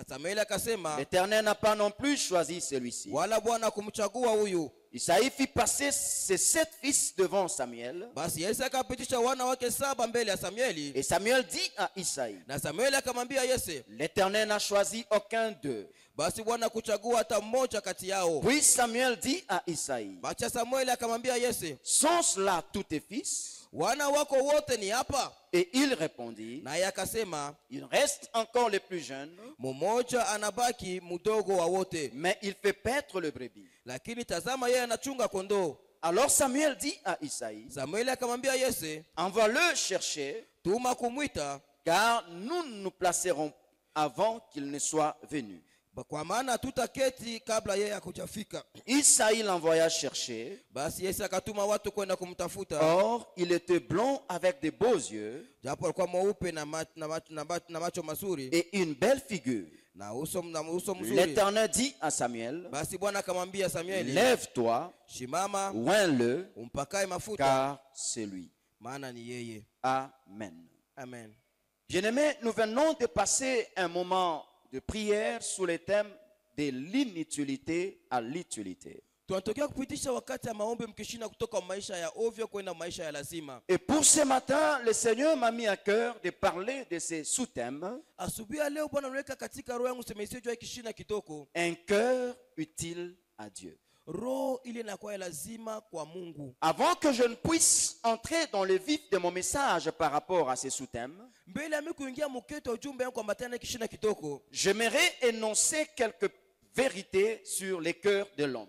Samueli akasema, l'Éternel n'a pas non plus choisi celui-ci. wala Bwana kumchagua huyu. Isaïe fit passer ses 7 fils devant Samuel. Basi Yese akapitisha wana wake 7 mbele ya Samueli. Et Samuel dit à Isaïe, Na Samueli akamwambia Yese, l'Éternel n'a choisi aucun d'eux. basi Bwana kuchagua hata mmoja kati yao. Puis Samuel dit à Isaïe, Bacha Samueli akamwambia Yese, sont-ce là tous tes fils? wana wako wote ni hapa? Et il répondit, Naye akasema, il reste encore le plus jeune, mmoja anabaki mdogo wa wote, mais il fait paître le brebis. lakini tazama yeye anachunga kondoo. Alors Samuel dit à Isaïe, Samueli akamwambia Yese, envoie-le chercher, tuma kumwita, car nous nous placerons avant qu'il ne soit venu. kwa maana tutaketi kabla yeye hakujafika. Isaïe l'envoya chercher. Basi Yese akatuma watu kwenda kumtafuta. Or, il était blond avec de beaux yeux Japo alikuwa mweupe na macho mazuri et une belle figure. na uso mzuri. L'Éternel dit à Samuel, Basi Bwana akamwambia Samueli, lève-toi, shimama, oins-le, umpakae mafuta, car c'est lui. maana ni yeye. Amen. Amen. Bien-aimés, nous venons de passer un moment de prière sous le thème de l'inutilité à l'utilité. Tunatokea kupitisha wakati ya maombi mkishina kutoka maisha ya ovyo kwenda maisha ya lazima. Et pour ce matin, le Seigneur m'a mis à cœur de parler de ces sous-thèmes. Asubuhi ya leo Bwana anaweka katika roho yangu semesio juu ya kishina kitoko. Un cœur utile à Dieu. Roho ile inakuwa lazima kwa Mungu. Avant que je ne puisse entrer dans le vif de mon message par rapport à ces sous-thèmes, Mbele ya mimi kuingia mketo ujumbe yangu kwamba tena kishina kitoko, j'aimerais énoncer quelques vérités sur les cœurs de l'homme.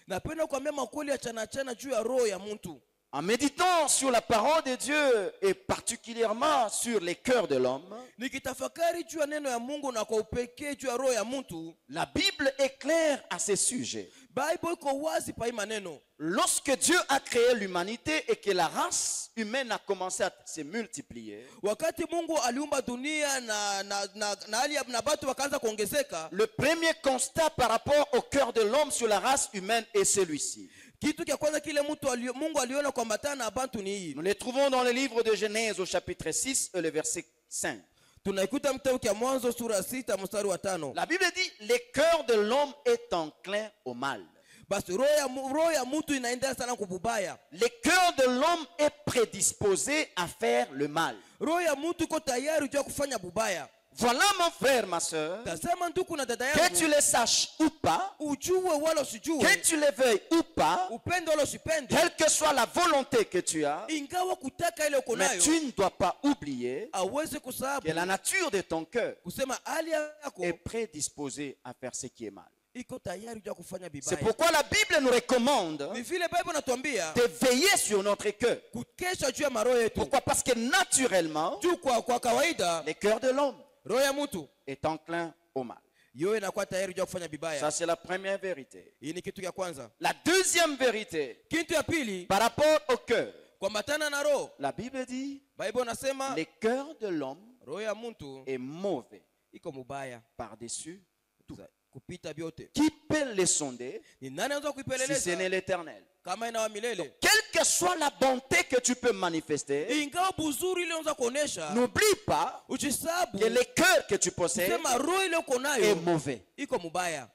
napenda kuambia makweli ya chana juu ya roho ya mtu. En méditant sur la parole de Dieu et particulièrement sur les cœurs de l'homme, Nikitafakari juu ya neno ya Mungu na kwa upekee juu ya roho ya mtu, la Bible est claire à ces sujets. Bible iko wazi pa hii maneno. Lorsque Dieu a créé l'humanité et que la race humaine a commencé à se multiplier, Wakati Mungu aliumba dunia na hali na watu wakaanza kuongezeka, le premier constat par rapport au cœur de l'homme sur la race humaine est celui-ci. kitu kia kwanza kile Mungu aliona kwamba tana abantu ni hii. Nous les trouvons dans le livre de Genèse au chapitre 6 et le verset 5. Tunaikuta mtabu kia Mwanzo sura 6 mstari wa 5. La Bible dit, le cœur de l'homme est enclin au mal. Basi roho ya mtu inaendea sana kububaya. Le cœur de l'homme est prédisposé à faire le mal. Roho ya mtu iko tayari juu ya kufanya bubaya. Voilà mon frère, ma soeur, Tazama ndugu na dada que tu yangu, le saches ou pas, ujue wala usijue, que tu le veuilles ou pas, upende wala usipende, quelle que soit la volonté que tu as, ingawa kutaka ile uko mais nayo, tu ne dois pas oublier aweze kusahabu que la nature de ton cœur kusema hali yako est prédisposée à faire ce qui est mal. iko tayari juu ya kufanya C'est bibaya. pourquoi la Bible nous recommande Ni vile Bible natuambia de veiller sur notre cœur. kukesha juu ya maroho yetu. Pourquoi? Parce que naturellement, Juu kwa kawaida le cœur de l'homme roho ya mtu est enclin au mal. yote inakuwa tayari juu ya kufanya Ça, bibaya. c'est la première vérité. Hii ni kitu cha kwanza. La deuxième vérité, Kitu ya pili, par rapport au cœur, kuambatana na roho, la Bible dit, Bible nasema le cœur de l'homme roho ya mtu est mauvais iko mubaya par-dessus tout. kupita vyote. Qui peut le sonder Ni nani anaweza si ce kuipeleleza n'est l'Éternel? kama ina wa milele? Quelle que soit la bonté que tu peux manifester, Ingawa buzuri ile unaweza kuonesha, n'oublie pas ujisabu que le cœur que tu possèdes sema roho ile uko est nayo mauvais. iko mubaya.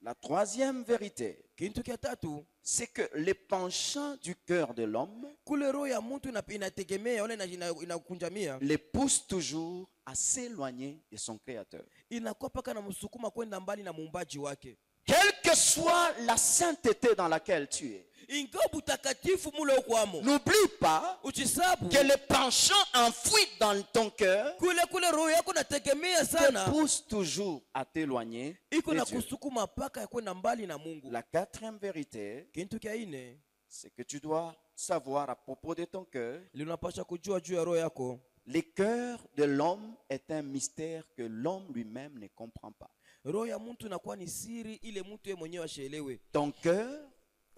La troisième vérité, Kitu kia tatu, c'est que le penchant du cœur de l'homme kule roho ya mtu inategemea wala inakunjamia, le pousse toujours à s'éloigner de son Créateur. inakuwa paka na msukuma kwenda mbali na muumbaji wake. Quelle que soit la sainteté dans laquelle tu es, Ingawa butakatifu mule ukwamo, n'oublie pas uchisabu que le penchant enfoui dans ton cœur kule roho yako nategemea te sana, pousse toujours à t'éloigner iko de na Dieu. kusukuma paka ya kwenda mbali na Mungu. La quatrième vérité, Kitu kia ine, c'est que tu dois savoir à propos de ton cœur, linapasha kujua juu ya roho yako. le cœur de l'homme est un mystère que l'homme lui-même ne comprend pas. Roho ya mtu inakuwa ni siri ile mtu yeye mwenyewe ashaelewe. Ton cœur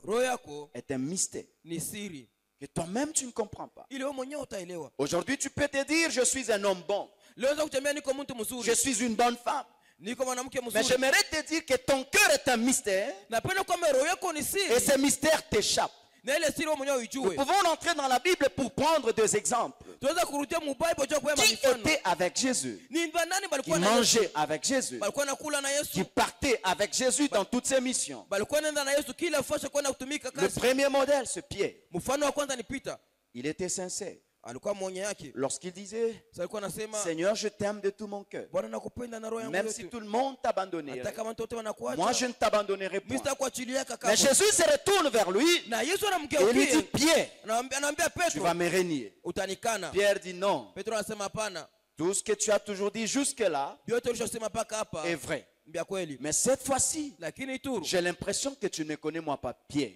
Roho yako est un mystère ni siri que toi-même tu ne comprends pas. ile wewe mwenyewe utaelewa. Aujourd'hui, tu peux te dire, je suis un homme bon, Leo unaweza kutembea niko mtu je mzuri, suis une bonne femme. niko mwanamke Mais mzuri. j'aimerais te dire que ton cœur est un mystère Napenda kwamba roho yako ni et siri ce mystère t'échappe. na ile siri wewe mwenyewe Nous uijue. pouvons entrer dans la Bible pour prendre 2 exemples. Tunaweza kurudia mu Bible kwa kwa Qui mifano. était avec Jésus? Ni nani Qui balikuwa na Yesu? mangeait avec Jésus? Balikuwa nakula na Qui Yesu. partait avec Jésus dans toutes ses missions? Balikuwa naenda na Yesu kila fasha kwenda kutumika Le kazi. premier modèle, c'est Pierre. Mfano wa kwanza ni Peter. Il était sincère. Alikuwa mwenye yake. Lorsqu'il disait, Sasa alikuwa anasema Seigneur, je t'aime de tout mon cœur. Bwana nakupenda na roho yangu Même yote. si tout le monde t'abandonnerait, Hata kama mtoto moi wanakuacha. je ne t'abandonnerai Mimi pas. sitakuachilia kaka. Mais Jésus se retourne vers lui Na Yesu et lui dit, anamgeukia. Pierre, Anamwambia tu Petro, vas me renier. utanikana. Pierre dit non. Petro anasema hapana. Tout ce que tu as toujours dit jusque-là Vyote ulishosema paka hapa est vrai. vya kweli. Mais cette fois-ci, Lakini tu j'ai l'impression que tu ne connais moi pas Pierre.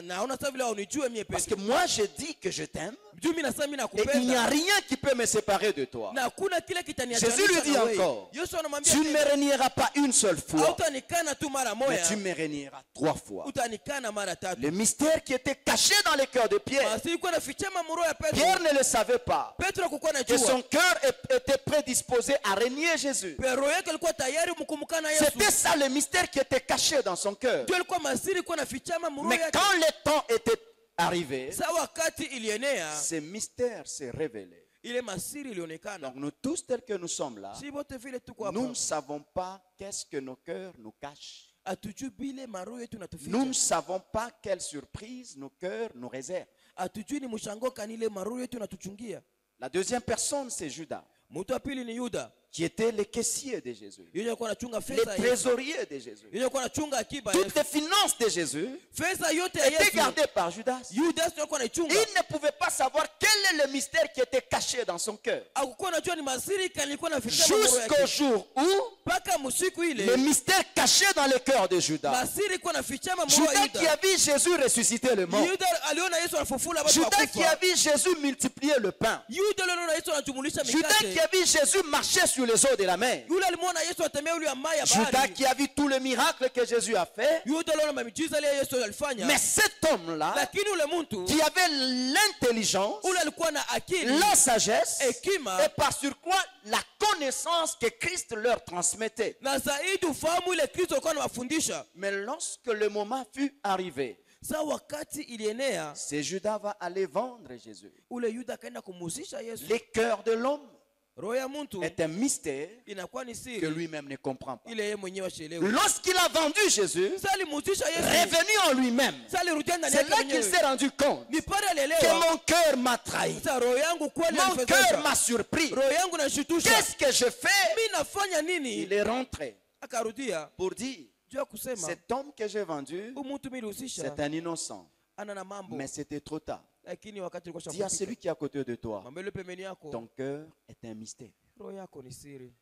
naona sasa vile unijue mie Parce Petro. que moi, je dis que je t'aime Juu mimi nasema mimi et il n'y a nakupenda. rien qui peut me séparer de toi. Na hakuna kile Jésus lui dit encore, Yesu anamwambia tu ne me renieras pas une seule fois, utanikana tu mara mais moja. tu me renieras 3 fois. Utanikana mara tatu. Le mystère qui était caché dans le cœur de Pierre, Basi ilikuwa nafichama muro ya Petro. Pierre ne le savait pas. Petro hakukuwa Que anajua. son cœur était prédisposé à renier Jésus. Pero yake alikuwa tayari mkumkana Yesu. C'était ça le mystère qui était caché dans son cœur. Ndio alikuwa masiri ilikuwa nafichama muro Mais yake. quand le temps était arrivé, Sasa wakati ilienea ce mystère s'est révélé. ile masiri ilionekana. Donc nous tous tels que nous sommes là, Si wote vile tuko hapa. nous ne savons pas qu'est-ce que nos cœurs nous cachent. Hatujui bile maro yetu natuficha. Nous ne savons pas quelle surprise nos cœurs nous réservent. Hatujui ni mshango kani ile maro yetu natuchungia. La deuxième personne, c'est Judas, Mtu wa pili ni Yuda. qui était le caissier de Jésus, Yeye alikuwa anachunga le fedha ya Yesu. trésorier de Jésus. Yeye alikuwa anachunga akiba ya Toutes Yesu. les finances de Jésus Fedha yote ya étaient Yesu. gardées par Judas. Yuda sio alikuwa anaichunga. Il ne pouvait pas savoir quel est le mystère qui était caché dans son cœur. Hakukuwa anajua ni masiri kani ilikuwa naficha maro Jusqu'au yake. jour où Paka msiku le ile mystère caché dans le cœur de Judas. masiri ilikuwa naficha maro ya Judas qui Yuda. a vu Jésus ressusciter le mort. Yuda aliona Yesu anafufula watu Judas qui a wakufa. vu Jésus multiplier le pain. Yuda aliona Yesu anajumulisha Judas qui mikate. a vu Jésus marcher sur les eaux de la mer. Yule alimuona Yesu atembea yule ambaye Judas bahari. qui a vu tous les miracles que Jésus a fait. Yuda aliona mamiujiza ile Yesu alifanya. Mais cet homme-là, Lakini ule mtu qui avait l'intelligence, ule alikuwa na akili, la sagesse, hekima et par surcroît la connaissance que Christ leur transmettait. na zaidi ufahamu ile Kristo alikuwa anawafundisha. Mais lorsque le moment fut arrivé, Sa wakati ilienea, c'est Judas va aller vendre Jésus. ule Yuda akaenda kumhusisha Yesu. Le cœur de l'homme Roho ya mtu est un mystère inakuwa ni que siri lui-même ne comprend pas. ile yeye mwenyewe ashelewe. Lorsqu'il a vendu Jésus, Sasa alimhusisha Yesu. revenu en lui-même, Sasa alirudia ndani c'est yake là qu'il mwenyewe. s'est rendu compte Ni pale que alielewa. mon cœur m'a trahi. Sasa roho yangu kweli Mon cœur alifedhesha. m'a surpris. Roho yangu nashutusha. Qu'est-ce que je fais? Mimi nafanya nini? Il est rentré Akarudia pour dire, juu ya kusema cet homme que j'ai vendu, huyu mtu mimi nilihusisha c'est un innocent. ana na mambo, Mais c'était trop tard. lakini wakati ulikuwa Dis à shakupita. celui qui est à côté de toi, Mwambie yule pembeni yako, ton cœur est un mystère. roho yako ni siri.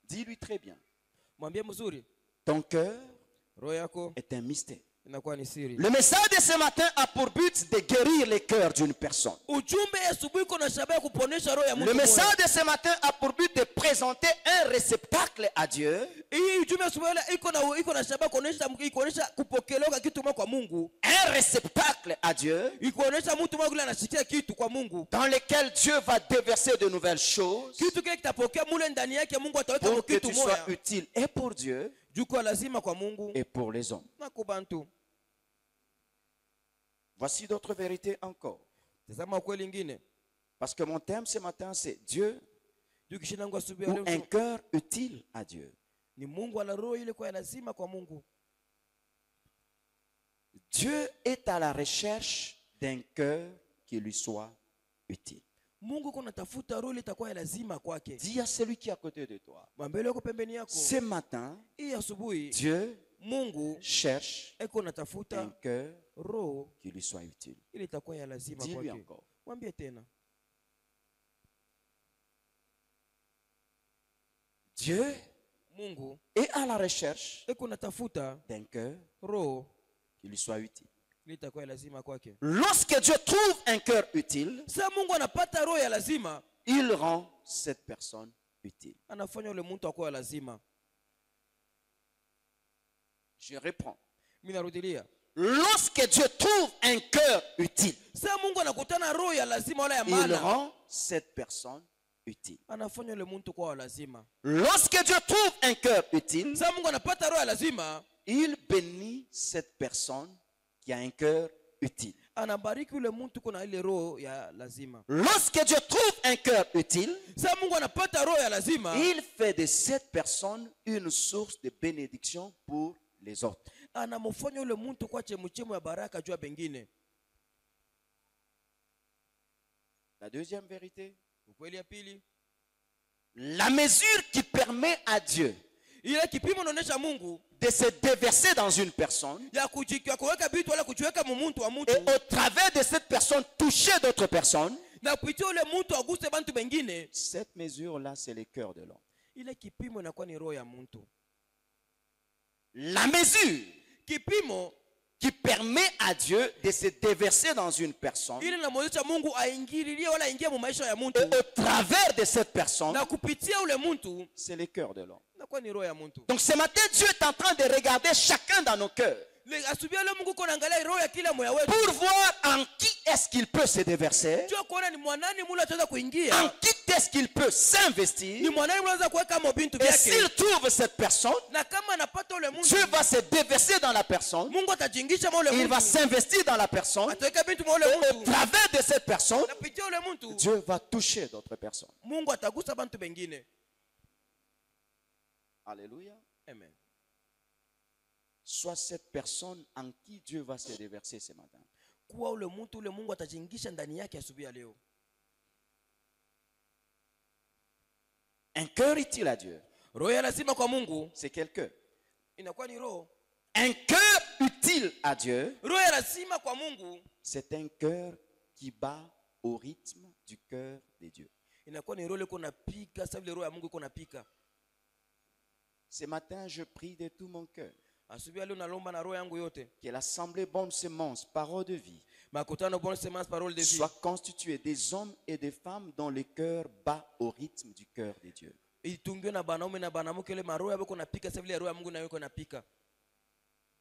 Dis-lui très bien, Mwambie mzuri, ton cœur roho yako est un mystère. inakuwa ni siri. Le message de ce matin a pour but de guérir le cœur d'une personne. Ujumbe ya asubuhi iko na shabaha ya kuponesha roho ya mtu Le mmoja. message de ce matin a pour but de présenter un réceptacle à Dieu, Hii ujumbe ya asubuhi iko na shabaha kuonesha kupokelewa kitu kutoka kwa Mungu. un réceptacle à Dieu Ikuonesha mtu mmoja anashikia kitu kwa Mungu. dans lequel Dieu va déverser de nouvelles choses Kitu kile kitapokea mule ndani yake Mungu ataweka pour que kitu tu sois moja. utile et pour Dieu Juko lazima kwa Mungu et pour les hommes. na kubantu. Voici d'autres vérités encore. Tazama ukweli ingine. Parce que mon thème ce matin, c'est Dieu Juu kishindangu asubuhi ou un leo cœur utile à Dieu. ni Mungu ana roho ile kwa lazima kwa Mungu. Dieu est à la recherche d'un cœur qui lui soit utile. Mungu kuna tafuta roho ile itakuwa ya lazima kwake. Dis à celui qui est à côté de toi. Mwambie yule yuko pembeni yako. Ce matin, Hii asubuhi Dieu Mungu cherche eko un natafuta cœur roho qui lui soit utile. ile itakuwa ya lazima Dis-lui kwake. encore. Mwambie tena. Dieu Mungu est à la recherche eko natafuta d'un cœur roho qui lui soit utile. ile itakuwa ya lazima kwake. Lorsque Dieu trouve un cœur utile, Sasa Mungu anapata roho ya lazima, il rend cette personne utile. anafanya ule mtu akuwa lazima. Je reprends. Mimi narudilia. Lorsque Dieu trouve un cœur utile, Sasa Mungu anakutana roho ya lazima wala ya il maana, rend cette personne utile. anafanya ule mtu kuwa lazima. Lorsque Dieu trouve un cœur utile, Sasa Mungu anapata roho ya lazima, il bénit cette personne qui a un cœur utile. anabariki ule mtu kuna ile roho ya lazima. Lorsque Dieu trouve un cœur utile, Sasa Mungu anapata roho ya lazima, il fait de cette personne une source de bénédiction pour les autres. anamfanya ule mtu kwa chemuchemu ya baraka juu ya bengine. La deuxième vérité, Ukweli ya pili, la mesure qui permet à Dieu ile kipimo inaonyesha Mungu de se déverser dans une personne ya kuweka vitu wala kujiweka mmuntu wa mtu, et au travers de cette personne toucher d'autres personnes, na kupitia ule mtu aguse bantu bengine. cette mesure-là, c'est le cœur de l'homme. Ile kipimo inakuwa ni roho ya mtu. La mesure Kipimo qui permet à Dieu de se déverser dans une personne ile inamwezesha Mungu aingililie wala aingie mu maisha ya mtu, et au travers de cette personne, na kupitia ule mtu c'est le cœur de l'homme. inakuwa ni roho ya mtu. Donc ce matin, Dieu est en train de regarder chacun dans nos cœurs Asubia leo Mungu kuna angalia roho ya kila moyo wetu, pour voir en qui est-ce qu'il peut se déverser, jua kuona ni mwanani mula ataweza kuingia, en qui est-ce qu'il peut ni s'investir. mwanani mula anaweza kuweka mobintu Et s'il vyake, trouve cette personne, na kama anapata ule mtu Dieu va se déverser dans la personne, Mungu atajingisha mwa ule il va mtu, s'investir dans la personne, ataweka bintu mwa ule et au mtu, travers de cette personne, na kupitia ule mtu Dieu va toucher d'autres personnes. Mungu atagusa bantu bengine. Alléluia. Amen. Soit cette personne en qui Dieu va se déverser ce matin. Kuwa ule mtu ule Mungu atajingisha ndani yake asubuhi ya leo. Un cœur utile à Dieu, Roho ya lazima kwa Mungu c'est quel cœur? inakuwa ni roho. Un cœur utile à Dieu, Roho ya lazima kwa Mungu c'est un cœur qui bat au rythme du cœur de Dieu. inakuwa ni roho ile kuna pika, sababu ile roho ya Mungu iko napika. Ce matin, je prie de tout mon cœur Asubuhi ya leo nalomba na roho yangu yote, que l'assemblée Bonne Semence, parole de vie, makutano bonne semence parole de vie, soit constituée des hommes et des femmes dont le cœur bat au rythme du cœur de Dieu. itungiwe na banaume na banamuke ile maroho yabo kuna pika, sababu ile roho ya Mungu nayo iko napika.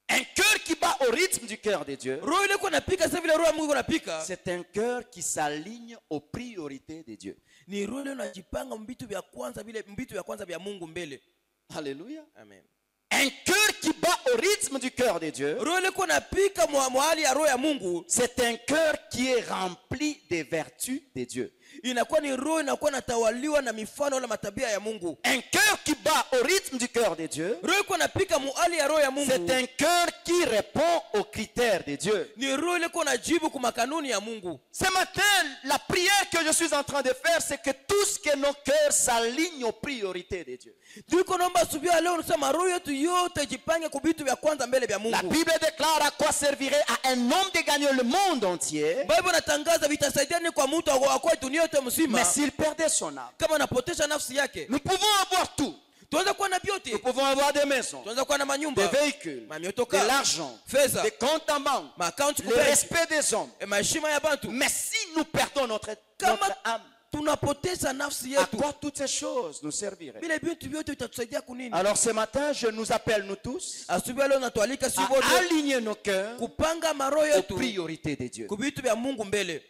Un cœur qui bat au rythme du cœur de Dieu, Roho ile iko napika, sababu ile roho ya Mungu iko napika, c'est un cœur qui s'aligne aux priorités de Dieu. ni roho ile inajipanga mbitu vya kwanza, vile mbitu vya kwanza vya Mungu mbele. Alléluia. Amen. Un cœur qui bat au rythme du cœur de Dieu, Roho ile iko napika mahali ya roho ya Mungu, c'est un cœur qui est rempli des vertus de Dieu. inakuwa ni roho inakuwa natawaliwa na mifano na matabia ya Mungu. Un cœur qui bat au rythme du cœur de Dieu, Roho iko napika mahali ya roho ya Mungu, c'est un cœur qui répond aux critères de Dieu. ni roho ile iko najibu kwa makanuni ya Mungu. Ce matin, la prière que je suis en train de faire, c'est que tous que nos cœurs s'alignent aux priorités de Dieu. Ndiko naomba asubuhi ya leo unasema roho yetu yote jipange kwa vitu vya kwanza mbele vya La Mungu. Bible déclare à quoi servirait à un homme de gagner le monde entier, Bible inatangaza vitasaidia ni kwa mtu akwa dunia yote mzima mais s'il perdait son âme. kama anapotesha nafsi yake. Nous pouvons avoir tout. Tuanze kuwa na Nous vyote, pouvons avoir des maisons, tuanze kuwa na des manyumba, véhicules, mamiotoka, de l'argent, fedha, des comptes en banque, maakaunti le kubenki, respect des hommes. maheshima ya bantu. Mais si nous perdons notre Kama âme, tunapoteza nafsi à yetu, quoi toutes ces choses nous serviraient? vile vitu vyote vitatusaidia kunini? Alors ce matin, je nous appelle nous tous Asubuhi ya leo natualika si à wote aligner nos cœurs kupanga maroho aux yetu priorités de Dieu. kwa vitu vya Mungu mbele.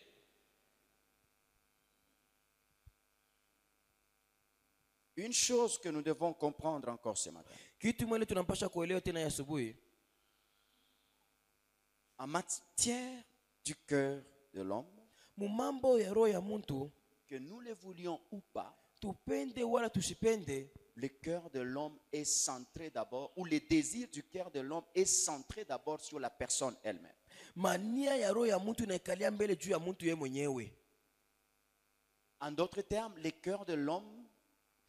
Une chose que nous devons comprendre encore ce matin. Kitu mwele tunampasha kuelewa tena ya asubuhi, En matière du cœur de l'homme, mumambo ya roho ya mtu, que nous le voulions ou pas, tupende wala tusipende, le cœur de l'homme est centré d'abord, ou le désir du cœur de l'homme est centré d'abord sur la personne elle-même. mania ya roho ya mtu inaikalia mbele juu ya mtu yeye mwenyewe. En d'autres termes, le cœur de l'homme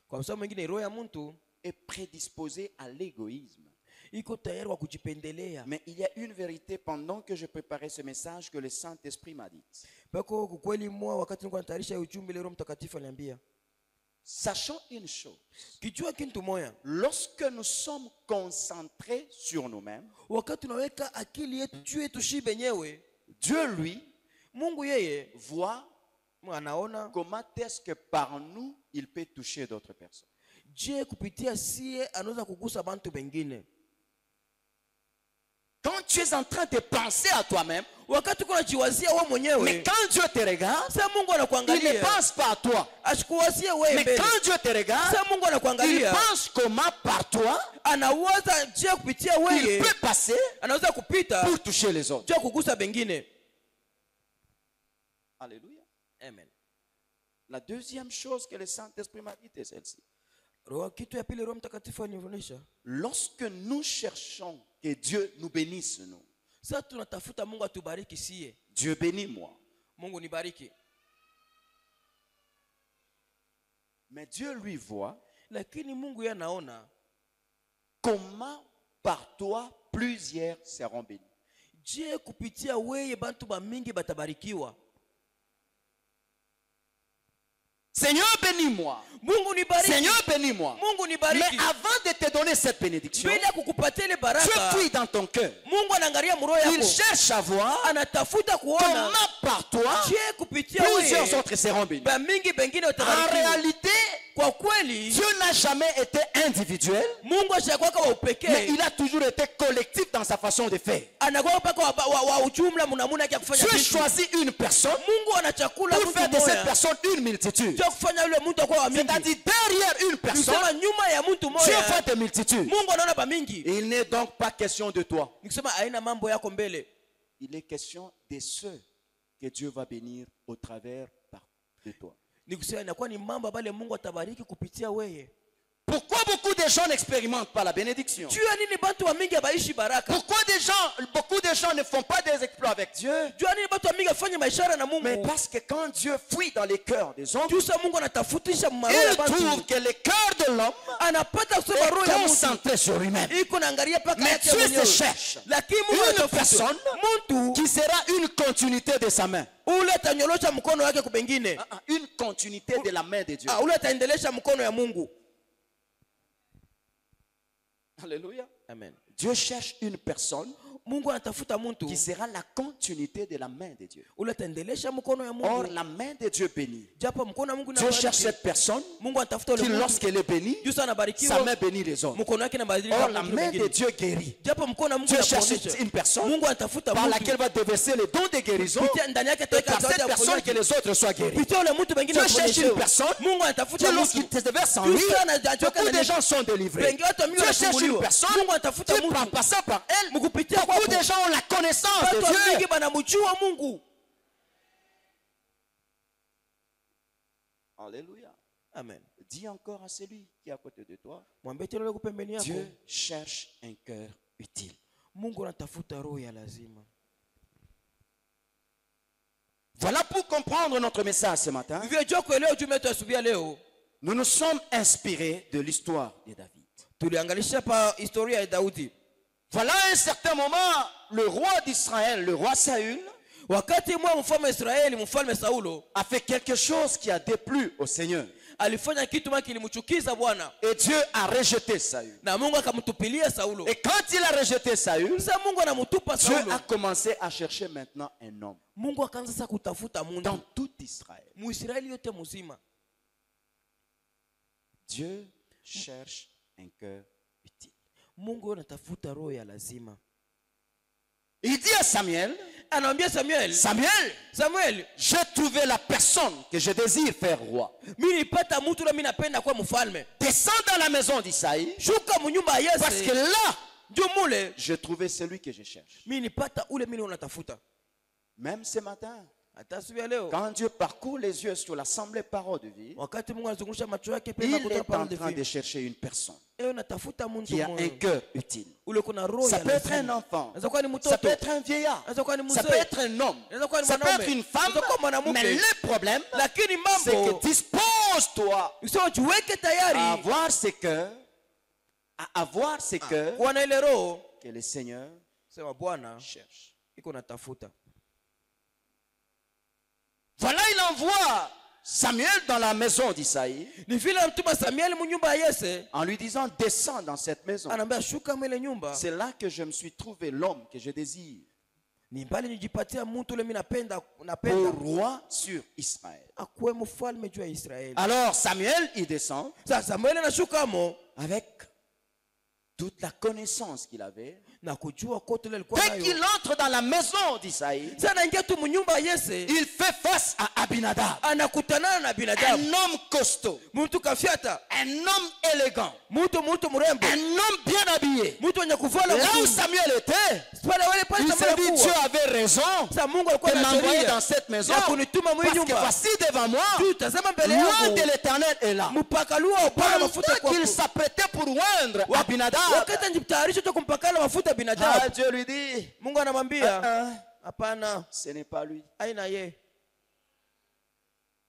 Kwa sababu mwingine roho ya mtu est prédisposé à l'égoïsme. iko tayari wa kujipendelea. Mais il y a une vérité pendant que je préparais ce message que le Saint-Esprit m'a dit. Pako kweli mwa wakati nilikuwa natayarisha ujumbe leo, Mtakatifu aliniambia, Sachons une chose. kijua kitu moya, Lorsque nous sommes concentrés sur nous-mêmes, wakati tunaweka akili yetu juu yetu shi benyewe, Dieu, lui, Mungu yeye voit anaona comment est-ce que par nous, il peut toucher d'autres personnes. je kupitia sie anaweza kugusa bantu bengine. Quand tu es en train de penser à toi-même, Wakati kuna jiwazia wewe mais mwenyewe, quand Dieu te regarde, sasa Mungu il ne anakuangalia, pense pas à toi. ashikuwazie wewe Mais mbele. quand Dieu te regarde, Sasa Mungu il anakuangalia, pense comment par toi, anawaza je kupitia il wewe peut passer anaweza kupita pour toucher les autres. je kugusa bengine. Alléluia. Amen. La deuxième chose que le Saint-Esprit m'a dit est celle-ci. Kitu ya pili Roho Mtakatifu alinionyesha. Lorsque nous cherchons que Dieu nous bénisse, nous, Sasa tunatafuta Mungu atubariki siye. Dieu bénit moi. Mungu nibariki. Mais Dieu lui voit Lakini Mungu yeye anaona comment par toi plusieurs seront bénis. je kupitia weye bantu ba mingi batabarikiwa. Seigneur, bénis-moi. Mungu nibariki. Seigneur, bénis-moi. Mungu Mais nibariki. avant de te donner cette bénédiction, Bila kukupatia ile Dieu baraka. fouille dans ton cœur. Mungu anaangalia moyo Il yako. cherche à voir Anatafuta kuona comment par toi je kupitia plusieurs weye autres seront bénis. ba mingi bengine En watabarikiwa. réalité, Kwa kweli Dieu n'a jamais été individuel, Mungu ashakwaka wa mais upekee. il a toujours été collectif dans sa façon de faire. Anakuwa paka wa ujumla mnamuna yake kufanya Dieu kitu. choisit une personne Mungu anachakula pour faire mtu de cette moja. personne une multitude. Je kufanya yule mtu akuwa wa mingi. C'est-à-dire derrière une personne, Nikisema nyuma ya mtu Dieu moja voit des multitudes. Mungu anaona ba mingi. Il n'est donc pas question de toi. Nikisema haina mambo yako mbele. Il est question de ceux que Dieu va bénir au travers de toi. Nikusema inakuwa ni mambo bale Mungu atabariki kupitia wewe. Pourquoi beaucoup de gens n'expérimentent pas la bénédiction? Jua nini bantu wa mingi baishi baraka? Pourquoi beaucoup de gens ne font pas des exploits avec Dieu? Jua nini bantu wa mingi afanye maishara na Mais Mungu? parce que quand Dieu fouille dans les cœurs des hommes, Jusa Mungu anatafutisha maroho ya il trouve bantu. que le cœur de l'homme Anapata kusema roho est ya mtu. concentré sur lui-même. Iko naangalia paka Mais yake Dieu se mwenyewe. cherche Lakini Mungu une anatafuta personne mtu qui sera une continuité de sa main. ule atanyolosha mkono wake kubengine. Une continuité de la main de Dieu. Ule ataendelesha mkono ya Mungu. Alléluia. Amen. Dieu cherche une personne Mungu anatafuta mtu qui sera la continuité de la main de Dieu. ule ataendelesha mkono ya Or, Mungu. la main de Dieu bénit. Japo mkono wa Mungu Dieu cherche inabariki. cette personne Mungu anatafuta ule qui, mtu. lorsqu'elle est bénie, Jusa sa anabarikiwa. main bénit les autres. Mkono wake inabadilika Or, kwa la mtu main de mwingine. Dieu guérit. Japo mkono wa Mungu Dieu cherche anapoonyesha. une personne Mungu anatafuta par mtu. laquelle va déverser les dons de guérison. Kupitia ndani yake Et ataweka par zawadi cette ya personne que uponyaji. les autres soient guéris. Kupitia ule mtu mwingine Dieu cherche une aponyeshewe. personne Mungu qui, anatafuta lorsqu'il mtu. se déverse en lui, Jusa anachoka beaucoup na de gens sont délivrés. wengi watu wa mingi Dieu cherche une wanafunguliwa. personne Mungu anatafuta qui, en mtu. passant par elle, Mkupitia beaucoup kwako. de gens ont la connaissance de Watu wa mingi Dieu. banamjua Mungu. Alléluia. Amen. Dis encore à celui qui est à côté de toi, Mwambie tena yule pembeni yako. Dieu cherche un cœur utile. Mungu anatafuta roho ya lazima. Voilà pour comprendre notre message ce matin. Hivyo jua kuelewa ujumbe wetu asubuhi ya leo. Nous nous sommes inspirés de l'histoire de David. Tuliangalisha pa historia ya Daudi. Voilà à un certain moment, le roi d'Israël, le roi Saül, Wakati mwa mfalme wa Israeli, mfalme Saulo, a fait quelque chose qui a déplu au Seigneur. alifanya kitu maki kilimchukiza Bwana. Et Dieu a rejeté Saül. Na Mungu akamtupilia Saulo. Et quand il a rejeté Saül, Sasa Mungu anamtupa Dieu Saulo. a commencé à chercher maintenant un homme Mungu akaanza sasa kutafuta dans mtu. tout Israël. Muisraeli yote mzima. Dieu cherche un cœur utile. Mungu anatafuta roho ya lazima. Il dit à Samuel, Anamwambia Samuel, Samuel, j'ai trouvé la personne que je désire faire roi. mimi nilipata mtu na mimi napenda kuwa mfalme. Descends dans la maison d'Isaïe, Shuka mnyumba ya parce que Yese. là, Ndio mule j'ai trouvé celui que je cherche. mimi nipata ule mimi unatafuta. Même ce matin, Hata asubuhi ya leo quand Dieu parcourt les yeux sur l'assemblée parole de vie, wakati Mungu anazungusha macho yake pia il na kutoa est en parole de train de vie. chercher une personne Leo natafuta mtu qui a un mmoja. cœur utile. Ule kuna roho Ça ya peut être un lazima. enfant, Anaweza kuwa ni ça mtoto. peut être un vieillard, Anaweza kuwa ni ça peut mzee. être un homme, Anaweza kuwa ni ça peut mwanaume. être une femme, Anaweza kuwa mwanamke. mais le problème, Lakini c'est que mambo dispose-toi sio jiweke à tayari avoir ce cœur, à avoir ce cœur kuwa na ile roho. que le Seigneur Sema Bwana cherche. iko natafuta. Voilà, il envoie Samuel dans la maison d'Isaïe Ni vile mtuma Samuel mnyumba ya Yese. en lui disant, descends dans cette maison. Anambia shuka mwele nyumba. C'est là que je me suis trouvé l'homme que je désire Ni mbali nijipatia mtu ule mimi napenda pour roi sur Israël. akuwe mfalme juu ya Israeli. Alors Samuel, il descend Sasa Samuel anashuka mo avec toute la connaissance qu'il avait. na kujua kote ile alikuwa Dès qu'il nayo. entre dans la maison d'Isaïe, Sasa anaingia tu mnyumba ya Yese. il fait face à Abinadab, Anakutana na un binadamu. homme costaud, Mtu kafiata. un homme élégant, mtu mrembo, un homme bien habillé. mtu mwenye kuvala Là où mzuri. Samuel était, Pale il s'est dit, Samuel Dieu alikuwa. avait raison Sasa Mungu alikuwa de na m'envoyer sheria dans cette maison. ya kunituma mwi Parce que nyumba. voici devant moi, Tu tazama mbele l'oint yangu, de l'Éternel est là. mpakaluo upaka Pendant mafuta kwa qu'il s'apprêtait pour oindre Abinadab, wakati anajitayarisha tu kumpakala mafuta binadamu. Dieu lui dit, Mungu anamwambia Ah, hapana, ce n'est pas lui. aina ye.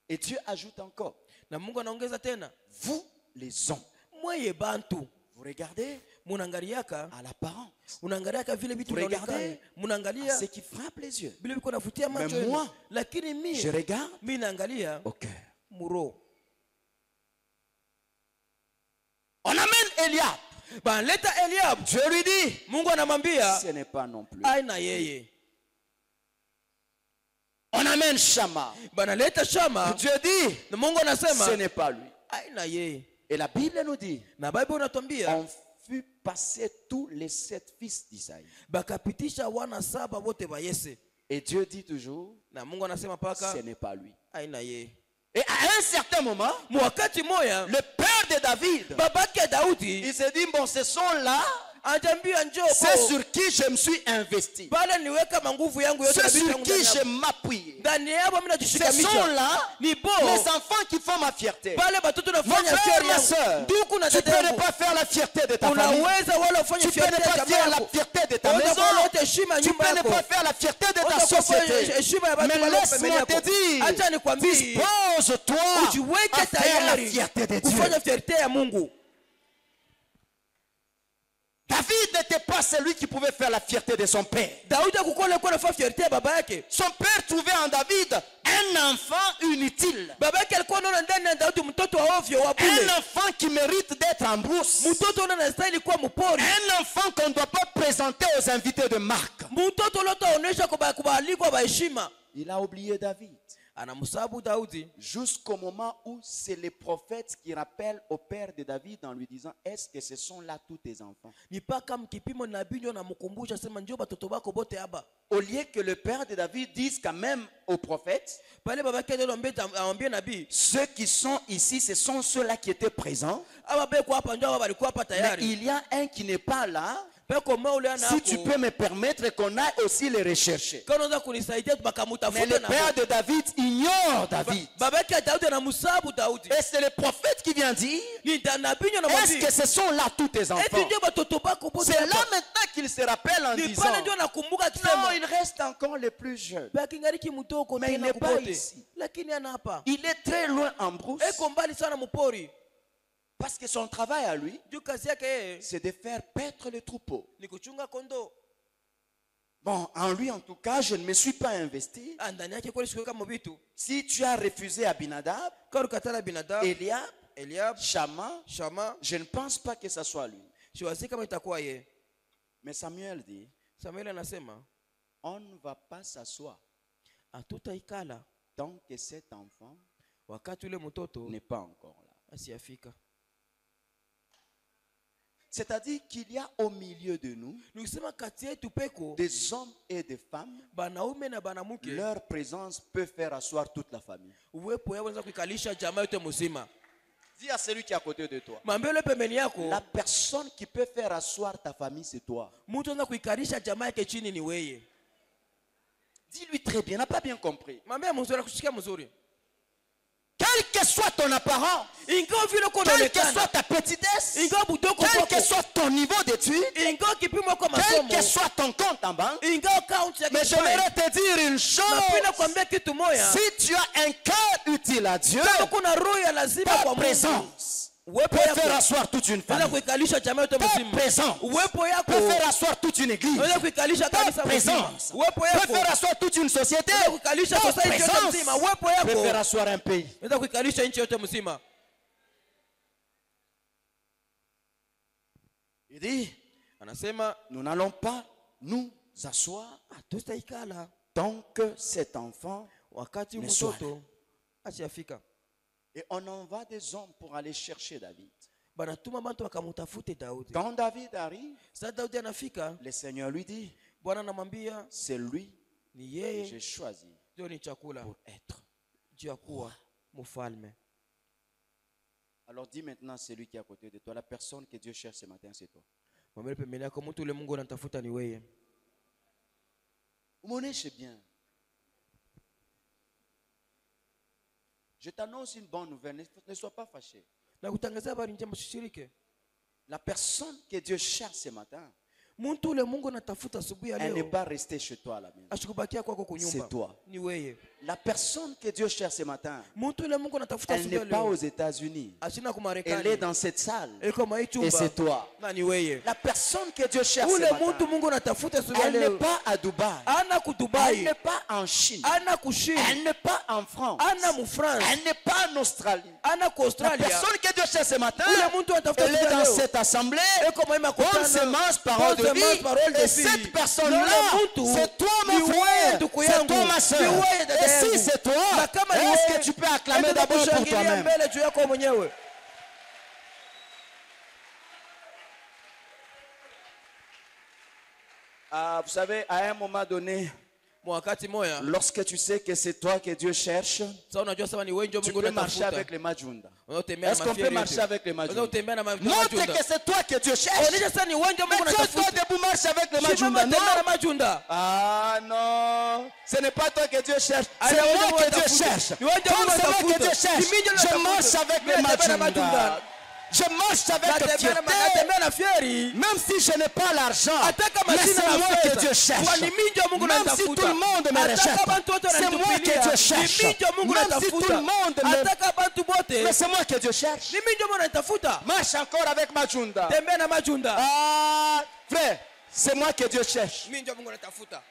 Et Dieu ajoute encore, Na Mungu anaongeza tena, vous les hommes, mweye bantu vous regardez munaangaliaka, à l'apparence, unaangaliaka vile vitu Vous vinaonekana, regardez munaangalia ce qui frappe les yeux. vile viko navutia macho Mais yenu. moi, Lakini Je regarde mimi naangalia au cœur. muro. On amène Eliab. Banleta Eliab, Dieu lui dit, Mungu anamwambia ce n'est pas non plus. aina yeye. On amène Shammah. Banaleta Shama, Dieu dit, na Mungu ce anasema n'est pas lui. aina yeye. Et la Bible nous dit, Na Bible unatuambia on fut passer tous les 7 fils d'Isaïe. bakapitisha wana 7 wote ba Yese. Et Dieu dit toujours, Na Mungu anasema paka ce n'est pas lui. aina yeye. Et à un certain moment, Mwakati moya le père de David, babake Daudi il s'est dit, bon, ce sont là, anjambia c'est njoo sur qui je me suis investi. pale niweka manguvu yangu yote C'est na vitu sur yangu qui ndani je yako. m'appuie. Ndani yabo mimi Ce najishikamisha. sont là Ni bo les enfants qui font ma fierté. pale batoto Mon nafanya frère, fieri ma yangu. soeur, Ndugu na tu peux dada ne yangu. pas faire la fierté de ta famille. Unaweza wala ufanye Tu peux ne fieri ya pas jamaa faire la yako. fierté de ta Unaweza wala maison. wote heshima ya Tu nyumba peux ne yako. pas faire la fierté de ta Unaweza kufanya société. heshima ya watu Mais walio pembeni laisse-moi te yako. dire, Acha nikwambie, dispose-toi ujiweke à faire la tayari fierté de Dieu. kufanya fierté ya Mungu. David n'était pas celui qui pouvait faire la fierté de son père. Daudi akukola alikuwa anafanya fierté ya baba yake. Son père trouvait en David un enfant inutile. Baba yake alikuwa anaona ndani ya Daudi mtoto wa ovyo wa Un bure. enfant qui mérite d'être en brousse. Mtoto anastahili kuwa mpori. Un enfant qu'on ne doit pas présenter aux invités de marque. Mtoto lote aonesha kubalikwa ba heshima. Il a oublié David. Anamsabu Daudi Jusqu'au moment où c'est les prophètes qui rappellent au père de David en lui disant, est-ce que ce sont là tous tes enfants? mpaka mkipimo nabii ndio anamkumbusha sema njoo batoto bako bote hapa. Au lieu que le père de David dise quand même aux prophètes, Pale baba yake ndio amwambie nabii, ceux qui sont ici, ce sont ceux-là qui étaient présents. aba beko hapa ndio aba balikuwa hapa Mais tayari. il y a un qui n'est pas là. Peko maule ana Si tu peux me permettre qu'on aille aussi les rechercher. Kana unaweza kunisaidia Mais bakamutafuta le na. père de David ignore David. Baba yake Daudi anamsabu Daudi. Et c'est le prophète qui vient dire, Ni nabii ndio est-ce anamwambia, que ce sont là tous tes eti enfants? ndio batoto bako bote C'est là hapa. maintenant qu'il se rappelle en Ni disant, pale ndio nakumbuka non, akisema il reste encore les plus jeunes. bakingariki mtoko Mais il tena n'est pas kupote. ici. Lakini ana hapa. Il est très loin en brousse. Eko mbali sana mpori. Parce que son travail à lui, Juu kazi yake yeye c'est de faire paître les troupeaux. ni kuchunga kondoo. Bon, en lui en tout cas, je ne me suis pas investi. Ah, ndani yake kweli sikuweka mvitu. Si tu as refusé Abinadab, Kwa ukatala binadamu, Eliab, Shammah, Shama, je ne pense pas que ça soit lui. siwazi kama itakuwa ye. Mais Samuel dit, Samuel anasema, on ne va pas s'asseoir hatutaikala tant que cet enfant wakati ule mtoto n'est pas encore là. asiyafika. C'est-à-dire qu'il y a au milieu de nous Nikisema kati yetu peko des hommes et des femmes, banaume na banamuke, leur présence peut faire asseoir toute la famille. uwepo yao unaweza kuikalisha jamaa yote mzima. Dis à celui qui est à côté de toi, Mwambie yule pembeni yako, la personne qui peut faire asseoir ta famille, c'est toi. mtu anaweza kuikalisha jamaa yake chini ni wewe. Dis-lui très bien, n'a pas bien compris. Mwambie mzuri kusikia mzuri. Quelle que soit ton apparence, Ingawa vile uko quelle que soit unaonekana, ta petitesse, ingawa budoko quel que kwako, soit ton niveau d'études, ingawa kipimo kwa quel masomo, que soit ton compte en banque, ingawa account ya mais j'aimerais te dire une napenda chose. kuambia kitu moja. Si tu as un cœur utile à Dieu, Kama kuna roho ya lazima ta kwa Mungu, présence uwepo peut faire yako asseoir toute une unaweza famille. kuikalisha jamaa yote Ta mzima. présence Uwepo yako peut faire asseoir toute une église. unaweza kuikalisha Ta kanisa mzima. présence Uwepo peut yako faire asseoir toute une société. unaweza kuikalisha Ta society yote présence mzima. Uwepo peut faire yako asseoir un pays. unaweza kuikalisha nchi yote mzima. Il dit, Anasema nous n'allons pas nous asseoir hatutaikala tant que cet enfant, wakati ne soit mtoto asiyafika. et on envoie des hommes pour aller chercher David. Banatuma bantu wakamutafute Daudi. Quand David arrive, Sasa Daudi anafika, le Seigneur lui dit, Bwana anamwambia c'est lui ni que yeye j'ai choisi ndio ni chakula pour être. juu ya kuwa mfalme. Alors dis maintenant à celui qui est à côté de toi, la personne que Dieu cherche ce matin, c'est toi. Mwambie pembeni yako, mtu ule Mungu anatafuta ni wewe. Umeoneshe bien. Je t'annonce une bonne nouvelle, ne sois pas fâché. Na kutangazia habari njema, usishirike. La personne que Dieu cherche ce matin, Mtu ule Mungu anatafuta asubuhi ya elle n'est leo, pas restée chez toi à la maison. ashikubakia kwako kunyumba. C'est toi. Ni wewe. La personne que Dieu cherche ce matin, Mtu ule Mungu anatafuta elle asubuhi ya n'est pas aux leo, États-Unis. ashina Elle est kumarekani. dans cette salle. Eko mwa hii Et chumba. c'est toi. Na ni wewe. La personne que Dieu cherche Ule ce mtu matin, Mungu anatafuta asubuhi ya elle n'est leo, pas à Dubaï. ana Elle kudubai, n'est pas en Chine. ana kushini, Elle n'est pas en France. ana mu France, Elle n'est pas en Australie. ana ku La Australia. personne que Dieu cherche ce matin, Ule mtu anatafuta elle est asubuhi ya dans leo, cette assemblée. eko mwa hii makutano, Bonne semence, parole de bonne semence, vie. parole de Et vie. cette personne-là, Yule mtu, c'est toi ni mon wewe frère, ndugu c'est yangu, toi ma ni soeur. wewe dada Et si yangu. c'est toi, Na kama ni est-ce wewe, que tu peux acclamer enda d'abord pour kushangilia toi-même? mbele juu yako mwenyewe. Ah, vous savez, à un moment donné, Wakati moya, lorsque tu sais que c'est toi que Dieu cherche, sasa unajua sasa ni wewe ndio tu Mungu peux marcher anatafuta. avec les Majunda. Unatembea na Est-ce qu'on peut mafieri marcher yote. avec les Majunda? Unatembea na Montre majunda. que c'est toi que Dieu cherche. Onyesha sasa ni wewe ndio Mungu Mais toi, anatafuta. debout, marche avec les Simama Majunda, tembea na non? majunda. Ah non, ce n'est pas toi que Dieu cherche, Ah, c'est non, moi non, que non, Dieu non, cherche. non, non, Comme non, c'est non, moi non, que Dieu non, cherche, non, non, je non, marche non, avec non, les non, non, Majunda. non, Je marche avec fierté, Natembea na fieri. même si je n'ai pas l'argent. Hata kama Mais sina c'est moi pesa, que Dieu cherche. kwa ni mimi ndio Mungu Même si anatafuta. tout le monde me Hata rejette, kama watu wote c'est moi wananitupilia, que Dieu ni cherche. mimi ndio Mungu Même si anatafuta. tout le monde me... Hata kama watu wote, Mais c'est moi que Dieu cherche. ni mimi ndio Mungu anatafuta. Marche encore avec Majunda. Tembea na majunda. Ah, frère, c'est moi que Dieu cherche. Mimi ndio Mungu anatafuta.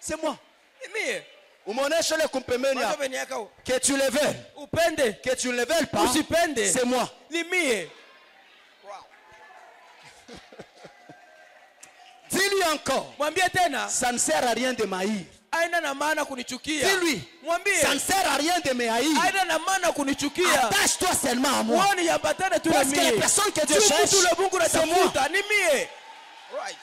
C'est moi. Ni mimi. Umeonesha le kumpemenia Mwanzo beniaka que tu le veuilles, upende, que tu ne le veuilles pas, usipende. c'est moi. Ni mimi. Dis-lui encore, Mwambie tena, ça ne sert à rien de m'haïr. haina na maana kunichukia. Dis-lui, Mwambie, ça ne sert à rien de me haïr. haina na maana kunichukia. Attache-toi seulement à moi. Wani yambatane tu na Parce que les mie. personnes que Dieu Tu cherche, mtu le Mungu c'est moi. anatafuta, ni mie. Right.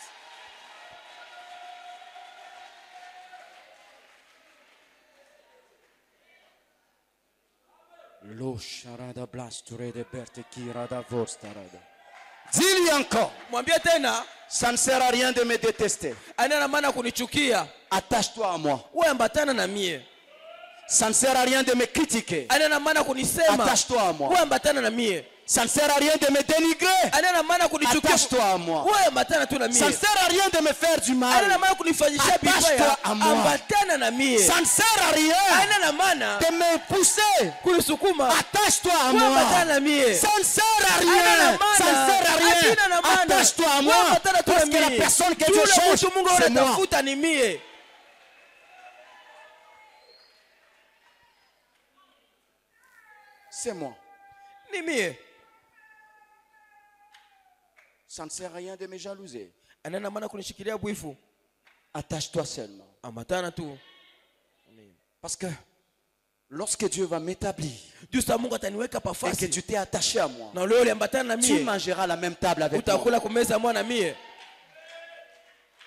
Lo sharada blasture de berte kirada vorstarada. Dis-lui encore, Mwambie tena, ça ne sert à rien de me détester. haina na maana kunichukia. Attache-toi à moi. Wewe ambatana na mie. Ça ne sert à rien de me critiquer. Haina na maana kunisema. Attache-toi à moi. Wewe ambatana na mie. Ça ne sert à rien de me dénigrer. Haina na maana kunichukia. Attache-toi à moi. Wewe ambatana tu na mie. Ça ne sert à rien de me faire du Haina na mal. maana kunifanyisha Attache-toi vibaya. à moi. Ambatana na mie. Ça ne sert à rien Haina na maana de me pousser. kunisukuma. Attache-toi à Wewe moi. ambatana na mie. Ça ne sert à Haina rien. na Ça ne maana. sert à Haina na rien. maana. Attache-toi à Wewe moi. ambatana tu na Parce que la mie. personne que Yule Dieu cherche, mtu Mungu c'est moi. anatafuta ni mie. C'est moi. Ni mie. Ça ne sert à rien de me jalouser. Haina maana kunishikilia bwifu. Attache-toi seulement. Ambatana tu. Parce que lorsque Dieu va m'établir Juu sa Mungu ataniweka et que pafasi. tu t'es attaché à moi, Na leo uliambatana na tu mie. mangeras à la même table avec moi. Utakula kumeza mwa na mie.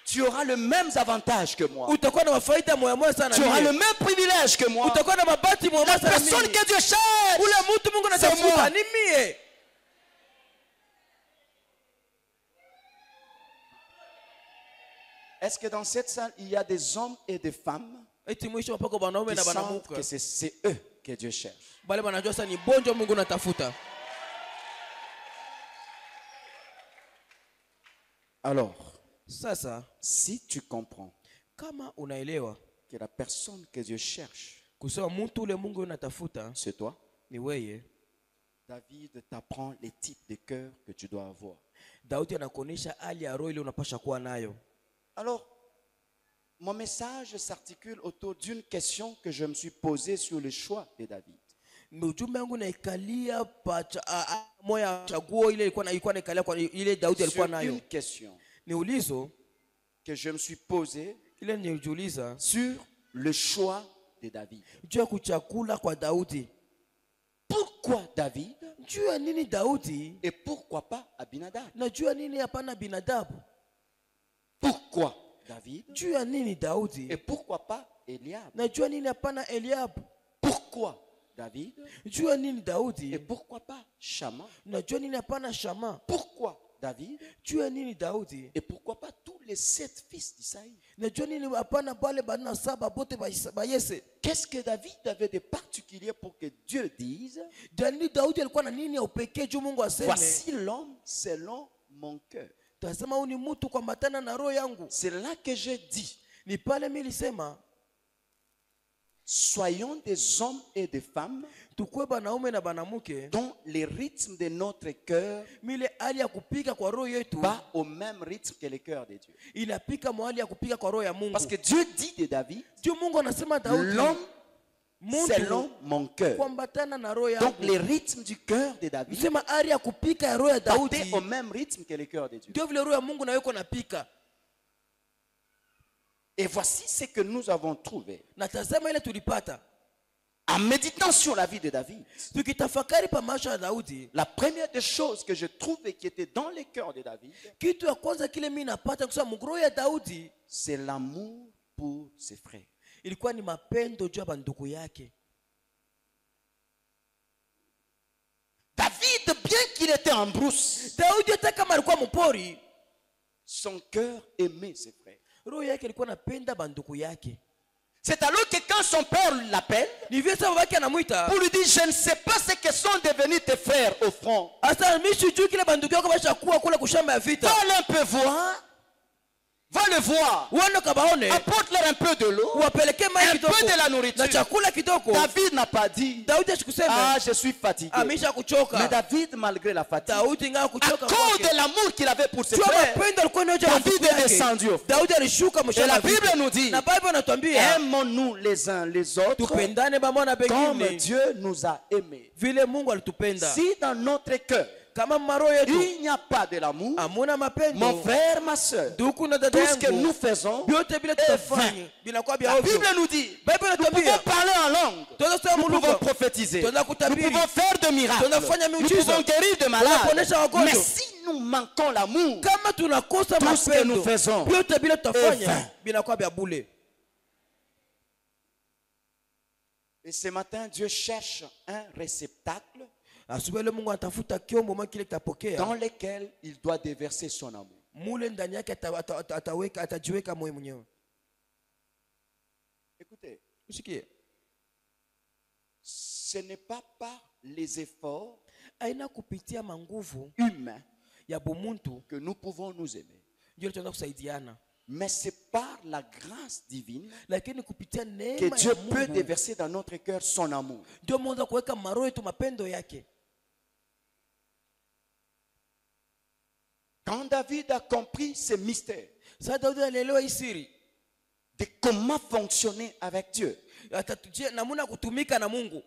Tu auras le même avantage que moi. Utakuwa na mafaida moya moya sana Tu auras le mie. même privilège que moi. Utakuwa na mabati moya La moya sana personne mie. que Dieu cherche, Ule mtu Mungu c'est anatafuta moi. ni mie. Est-ce que dans cette salle, il y a des hommes et des femmes Eti mwisho mpaka wanaume qui na sentent banamuka. que c'est eux que Dieu cherche? Bale banajua sasa ni bonjo Mungu anatafuta. Alors, Sasa si tu comprends kama unaelewa que la personne que Dieu cherche, kusema mtu ule Mungu anatafuta c'est toi, ni wewe, David t'apprend les types de cœur que tu dois avoir. Daudi anakuonesha hali ya roho ile unapasha kuwa nayo. Alors, mon message s'articule autour d'une question que je me suis posée sur le choix de David. Ujumbe wangu naikalia moya chaguo ile ilikuwa naikalia kwa ile Daudi alikuwa Sur nayo. une question Ni ulizo que je me suis posée ile niuliza sur le choix de David. juu ya kuchakula kwa Daudi. Pourquoi David Juu ya nini Daudi et pourquoi pas Abinadab? na juu ya nini hapana Binadabu? Pourquoi David Juu ya nini Daudi et pourquoi pas Eliab? na juu ya nini hapana Eliabu? Pourquoi David? jua nini Et Daudi? pourquoi pas Shama? Unajua nini hapana Shama? Pourquoi David? Jua nini Daudi? Et pourquoi pas tous les 7 fils d'Isaïe? Najua nini hapana bale bana saba bote ba Yese? Qu'est-ce que David avait de particulier pour que Dieu dise, Jani Daudi alikuwa na nini ya upekee juu Mungu aseme? voici l'homme selon mon cœur? Tasema huyu ni mtu kwa matana na roho yangu. C'est là que j'ai dit, Ni pale mimi nilisema soyons des hommes et des femmes tukue banaume na banamuke dont les rythmes de notre cœur mile hali ya kupika kwa roho yetu bat au même rythme que le cœur de Dieu. inapika mahali ya kupika kwa roho ya Mungu. Parce que Dieu dit de David, Juu Mungu anasema Daudi l'homme muntu selon mon cœur. kuambatana na roho Donc yangu. les rythmes du cœur de David Nisema hali ya kupika ya roho ya Daudi battaient au même rythme que le cœur de Dieu. ndio vile roho ya Mungu na yuko napika. Et voici ce que nous avons trouvé. Na tazama ile tulipata En méditant sur la vie de David, tukitafakari pa maisha ya Daudi, la première des choses que je trouvais qui était dans le cœur de David, kitu ya kwanza kile mimi napata kusema roho ya Daudi c'est l'amour pour ses frères. ilikuwa ni mapendo juu ya bandugu yake. David, bien qu'il était en brousse, Daudi hata kama alikuwa mpori, son cœur aimait ses frères. roho yake ilikuwa napenda bandugu yake. C'est alors que quand son père l'appelle Ni vile sasa babake anamuita, pour lui dire, je ne sais pas ce que sont devenus tes frères au front. asa mimi sijui kile bandugu yako bashakuwa kule kushamba ya vita. Va un peu voir. Va le voir. Uende kabaone, Apporte-leur un peu de l'eau, uwapelekee mai un kidogo peu de la na nourriture. chakula kidogo. David n'a pas dit, Daudi asikuseme ah, je suis fatigué. amesha Mais kuchoka. David, malgré la fatigue, Daudi ingawa à kuchoka cause kwake, de l'amour qu'il avait pour ses jua frères, mapendo alikuwa nayo juu ya David bandugu est yake. descendu au front. Daudi alishuka Et mshamba la ya Bible vita. nous dit, Na Bible inatuambia aimons-nous les uns les autres tupendane pamoja na comme pengine Dieu nous a aimés. vile Mungu alitupenda. Si dans notre cœur, Kama maro yetu il n'y a pas de l'amour, amuna mon mapendo, frère, ma soeur, ndugu na tout dada ce que nous yangu, faisons, vyote vile tutafanya vinakuwa vya la ovyo. Bible nous dit, Bible nous pouvons inatuambia parler en langue, tunaweza kusema nous pouvons mulugha, prophétiser, nous tunaweza kutabiri, pouvons faire de miracles, tunafanya nous miujiza, pouvons guérir de malades. tunaponesha Mais wagonjwa. si nous manquons l'amour, Kama tunakosa tout ce que nous mapendo, faisons vyote vile est vain. tutafanya vinakuwa vya bure. et ce matin, Dieu cherche un réceptacle Asubuhi leo Mungu anatafuta kiombo mwa kile kitapokea dans lequel il doit déverser son amour. mule ndani yake ataweka atajiweka moyo mwenyewe. Écoutez, Usikie, ce n'est pas par les efforts aina kupitia manguvu humains ya bumuntu que nous pouvons nous aimer, ndio tunaweza kusaidiana, mais c'est par la grâce divine lakini kupitia que neema Dieu ya peut Mungu déverser dans notre cœur son amour. ndio mwanza kuweka maro yetu mapendo yake. Quand David a compris ce mystère Sasa Daudi alielewa hii siri, de comment fonctionner avec Dieu, atatujia namna kutumika na Mungu.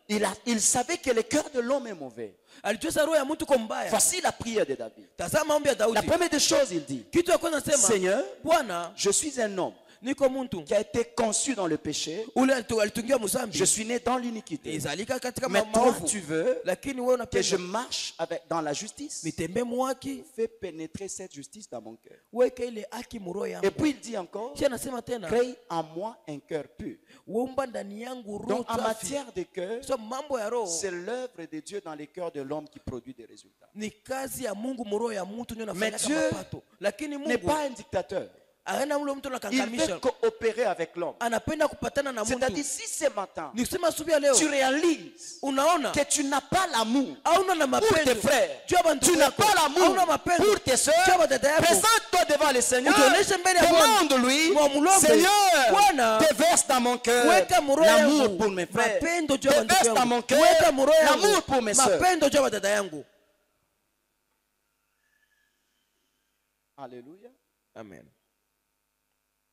il savait que le cœur de l'homme est mauvais. Alijua sasa roho ya mtu kwa mbaya. Voici la prière de David. Tazama maombi ya La Daudi. première des choses, il dit, Kitu ya kwanza nasema, Seigneur, Bwana, je suis un homme niko mtu qui a été conçu dans le péché. ule alitungiwa mzambi, Je suis né dans l'iniquité. izalika katika Mais toi, maovu, tu veux lakini wewe que je unapenda marche dans la justice. nitembe mwaki, Fais pénétrer cette justice dans mon cœur. weke ile haki muroho Et yangu. puis il dit encore, Kisha anasema tena, crée en moi un cœur pur. uumba ndani yangu roho Donc en safi. matière de cœur, So mambo ya roho c'est l'œuvre de Dieu dans les cœurs de l'homme qui produit des résultats. ni kazi ya Mungu muroho ya mtu ndio Mais inafanya Dieu mapato, lakini N'est Mungu pas un dictateur. aena ule mtu Il veut anakangamisha, coopérer avec l'homme. anapenda kupatana na C'est-à-dire mtu. si ce matin, Ni kusema asubuhi ya leo tu réalises unaona que tu n'as pas l'amour hauna na pour tes mapendo frères, juu ya bandugu tu n'as yako, pas l'amour hauna mapendo pour tes soeurs, juu ya dada yako, présente-toi devant le Seigneur, ujionyeshe mbele ya Bwana, demande-lui, Mwamulombe, Seigneur, Bwana, déverse dans mon cœur weka muroho l'amour yangu pour mes frères, mapendo juu ya bandugu déverse dans mon yangu, cœur weka muroho yangu l'amour pour mes soeurs. mapendo juu ya dada yangu. Alléluia. Amen.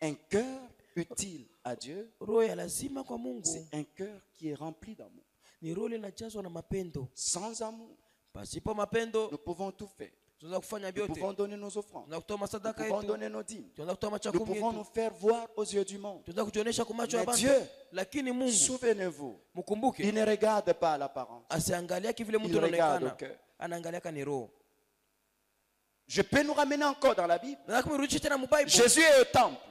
Un cœur utile à Dieu, Roho ya lazima kwa Mungu c'est un cœur qui est rempli d'amour. ni roho inajazwa na mapendo. Sans amour, Pasipo mapendo nous pouvons tout faire. tunaweza kufanya Nous vyote, pouvons donner nos offrandes. tunaweza kutoa Nous masadaka pouvons yetu, donner nos dîmes. tunaweza kutoa Nous machakumi pouvons nous yetu, faire voir aux yeux du monde. tunaweza kujionyesha kwa macho ya Mais bantu, Dieu, lakini Mungu souvenez-vous, il mkumbuke, ne regarde pas l'apparence. asiangalia kivile mtu Il regarde anaonekana, au cœur. anaangalia kani roho. Je peux nous ramener encore dans la Bible. Na kumrudisha tena mu Bible. Jésus est au temple.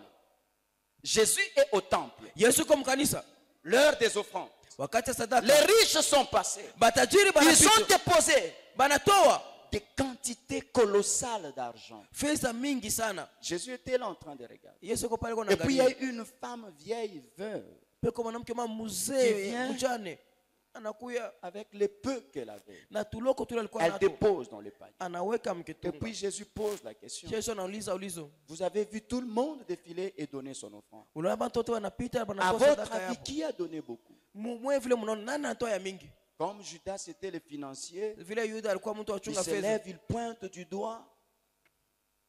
Jésus est au temple. Yesu kwa mkanisa, L'heure des offrandes. wakati ya sadaka Les riches sont passés. batajiri Ils ont banapita déposé banatoa des quantités colossales d'argent. fedha mingi sana. Jésus était là en train de regarder. Yesu yuko pale kwa Et puis il y a naangalia eu une femme vieille, veuve, peko mwanamke mama Qui mzee vient. mjane anakuya avec les peu qu'elle avait. na tuloko tule alikuwa Elle nato dépose dans le panier. anaweka Et mketunga. puis Jésus pose la question. Yesu anauliza ulizo, Vous avez vu tout le monde défiler et donner son offrande. unaona watoto wanapita À banatoa votre sadaka avis, yapo, qui a donné beaucoup? mwe vile mnaona nani anatoa ya mingi? Comme Judas était le financier, Vile Yuda alikuwa mtu il achunga se fedha, lève, il pointe du doigt.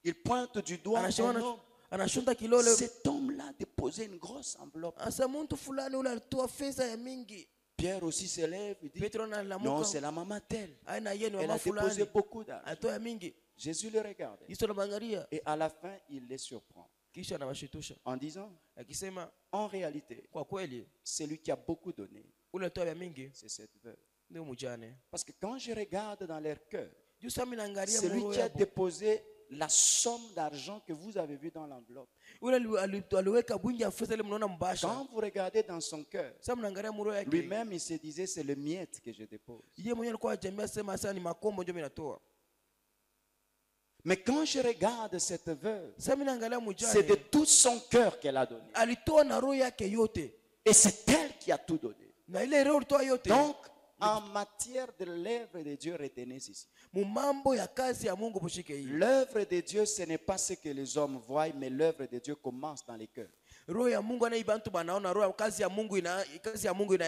Il pointe du doigt un homme. anashunda kilole, Cet homme-là déposait une grosse enveloppe. asa mtu fulani ule alitoa fedha ya mingi. Pierre aussi se lève et dit, Petro non, analamuka, c'est la maman telle. aina yeye ni Elle mama a déposé fulani beaucoup d'argent. alitoa ya mingi. Jésus le regardait. Yesu anamwangalia Et à la fin, il les surprend kisha anawashitusha en disant, akisema, en réalité, kwa kweli celui qui a beaucoup donné, ule alitoa ya mingi c'est cette veuve. ndio mjane. Parce que quand je regarde dans leur cœur, Juu sasa mimi naangalia celui muro qui a yabo, déposé la somme d'argent que vous avez vu dans l'enveloppe, ule aliweka bwingi ya fedha ile mnaona mbasha. quand vous regardez dans son cœur, Sasa mnaangalia muro yake, lui-même il se disait c'est le miette que je dépose. yeye mwenyewe alikuwa ajambia sema sasa ni makombo ndio mimi natoa. Mais quand je regarde cette veuve, Sasa mimi naangalia c'est de mjane tout son cœur qu'elle a donné. alitoa na roho yake yote, Et c'est elle qui a tout donné. na ile roho alitoa yote. Donc, en matière de l'œuvre de Dieu, retenez ceci. Mumambo ya kazi ya Mungu mushike hii. L'œuvre de Dieu, ce n'est pas ce que les hommes voient, mais l'œuvre de Dieu commence dans les cœurs. Roho ya Mungu anaiba mtu banaona roho kazi ya Mungu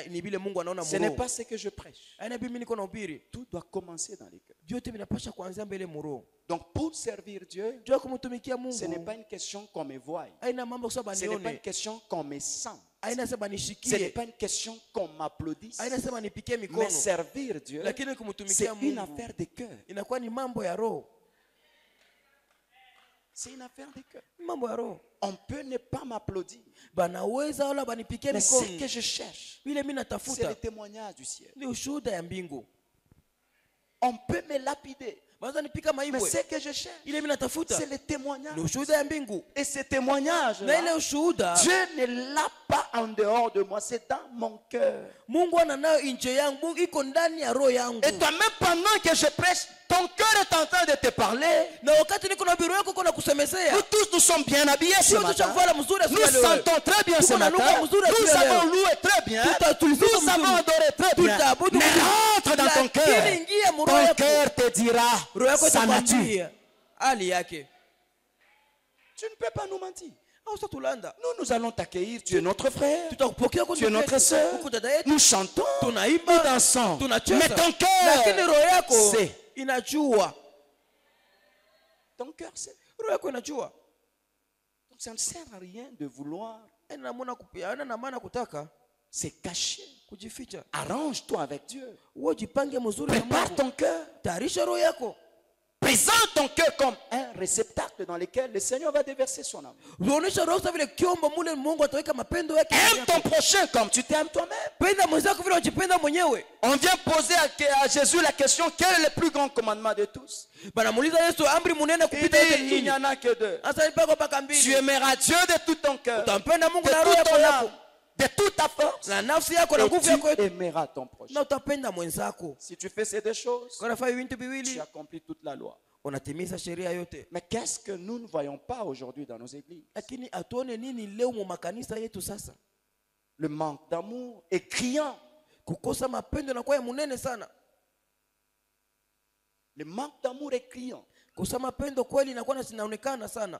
ni vile Mungu anaona Ce n'est muro. pas ce que je prêche. Aina mimi niko na ubiri. Tout doit commencer dans les cœurs. Vyote vinapasha kuanzia mbele muro. Donc, pour servir Dieu, Jua kumtumikia ce n'est Mungu. pas une question qu'on me voie. Aina mambo kusaba Ce n'est pas une nione. question qu'on me sent. Aina sema Ce n'est nishikie. pas une question qu'on m'applaudisse. Aina sema nipikie Mais mikono. servir Dieu, Lakini c'est kumtumikia une Mungu affaire de cœur. inakuwa ni mambo ya roho. C'est une affaire de cœur. Mambo ya roho. On peut ne pas m'applaudir. Banaweza wala banipikie Mais ce que mikono. je cherche, Vile mimi c'est le natafuta témoignage du ciel. ni ushuhuda ya mbingu. On peut me lapider. Baza nipika Mais maibwe. ce que je cherche, Ile mimi natafuta c'est le témoignage. ni ushuhuda ya mbingu. Et ce témoignage, Na ile ushuhuda Dieu ne l'a pas en dehors de moi, c'est dans mon cœur. Mungu ana nayo nje yangu, Mungu iko ndani ya roho yangu. Et toi-même, pendant que je prêche, ton cœur est en train de te parler. Na wakati niko na biro yako kuna kusemezea. Nous tous, nous sommes bien habillés ce Sio matin. tuchavala mzuri Nous sentons très bien ce matin. Nous avons loué très bien. Nous avons adoré très bien. Mais rentre dans ton cœur. Ton cœur te dira sa nature. hali yake. Tu ne peux pas nous mentir. Au satulanda. Nous allons t'accueillir. Tu es notre frère. Tutakupokea kwa Tu es notre sœur. Nous chantons. Nous Tunaimba, dansons. tunacheza. Mais ton Lakini cœur, roho yako c'est. inajua. Ton cœur, c'est. Roho yako inajua. Donc ça ne sert à rien de vouloir Ina maana kutaka se cacher. kujificha. Arrange-toi avec Dieu. Wewe jipange mzuri na Prépare Mungu. ton cœur. Tayarisha roho yako. Présente ton cœur comme un réceptacle dans lequel le Seigneur va déverser son amour. Unaonesha roho vile kiombo mule Mungu ataweka mapendo yake. Aime ton prochain comme tu t'aimes toi-même. Penda mwenzako vile unajipenda mwenyewe. On vient poser à Jésus la question, quel est le plus grand commandement de tous? Banamuuliza Yesu amri munene Il kupita yote dit, il n'y en a que deux. Asa nipako paka Tu mbili. aimeras Dieu de tout ton cœur, de Utampenda Mungu na roho toute yako ton yako. âme, de toute ta force, Na nafsi yako na et nguvu yako tu yote. aimeras ton prochain. Na utapenda mwenzako. Si tu fais ces deux choses, Kwa nafanya vitu tu viwili accomplis toute la loi. unatimiza sheria yote. Mais qu'est-ce que nous ne voyons pas aujourd'hui dans nos églises? Lakini atuone nini leo mu makanisa yetu sasa? Le manque d'amour est criant. Kukosa mapendo na kwa munene sana. Le manque d'amour est criant. Kukosa mapendo kweli inakuwa zinaonekana sana.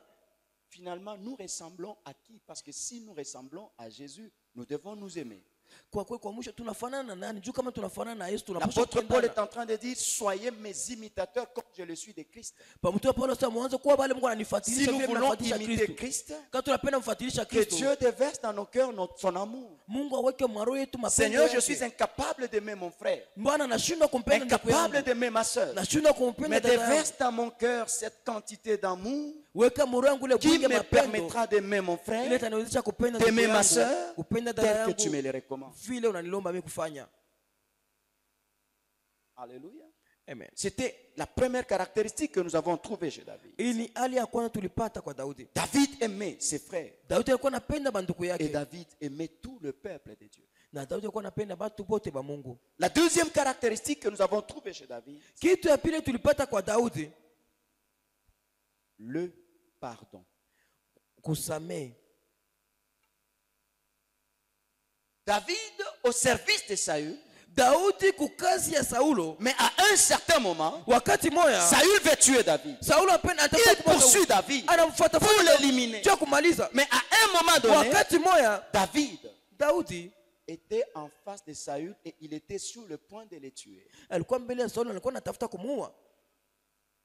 Finalement, nous ressemblons à qui? Parce que si nous ressemblons à Jésus, nous devons nous aimer. Kwa kweli kwa mwisho tunafanana na nani? Juu kama tunafanana na Yesu tunapaswa L'apôtre Paul est kupendana. en train de dire, soyez mes imitateurs comme je le suis de Christ. Pamoja Paulo sasa mwanzo kuwa wale Mungu Si ananifuatilisha nous vile voulons mnafuatilisha imiter Kristo. Christ, Kama tunapenda mfuatilisha que Kristo. Dieu déverse dans nos cœurs son amour. Mungu aweke maro yetu mapendo Seigneur, je yake. suis incapable d'aimer mon frère, Bwana nashindwa kumpenda ndugu incapable yangu. d'aimer ma soeur. Nashindwa kumpenda Mais dada yangu. déverse dans mon cœur cette quantité d'amour Weka maro yangu ile qui bwingi me mapendo. permettra d'aimer mon Ile frère, itaniwezesha kupenda d'aimer ndugu ma yangu. soeur, Kupenda dada tel que tu yangu. me le recommandes. Vile unanilomba mimi kufanya. Alléluia. Amen. C'était la première caractéristique que nous avons trouvée chez David. Hii ni hali ya kwanza tulipata kwa Daudi. David aimait ses frères Daudi alikuwa anapenda banduku et yake. David aimait tout le peuple de Dieu. Na Daudi alikuwa anapenda watu wote ba Mungu. La deuxième caractéristique que nous avons trouvée chez David, Kitu ya pili tulipata kwa Daudi, le pardon. kusamehe. David au service de Saül, Daudi kukazi ya Saulo, mais à un certain moment, wakati moya Saül veut tuer David. Saulo apenda Il poursuit David anamfuata pour l'éliminer. cha kumaliza. Mais à un moment donné, Wakati moya David Daudi était en face de Saül et il était sur le point de le tuer. alikuwa mbele ya Saulo, alikuwa anatafuta kumuua,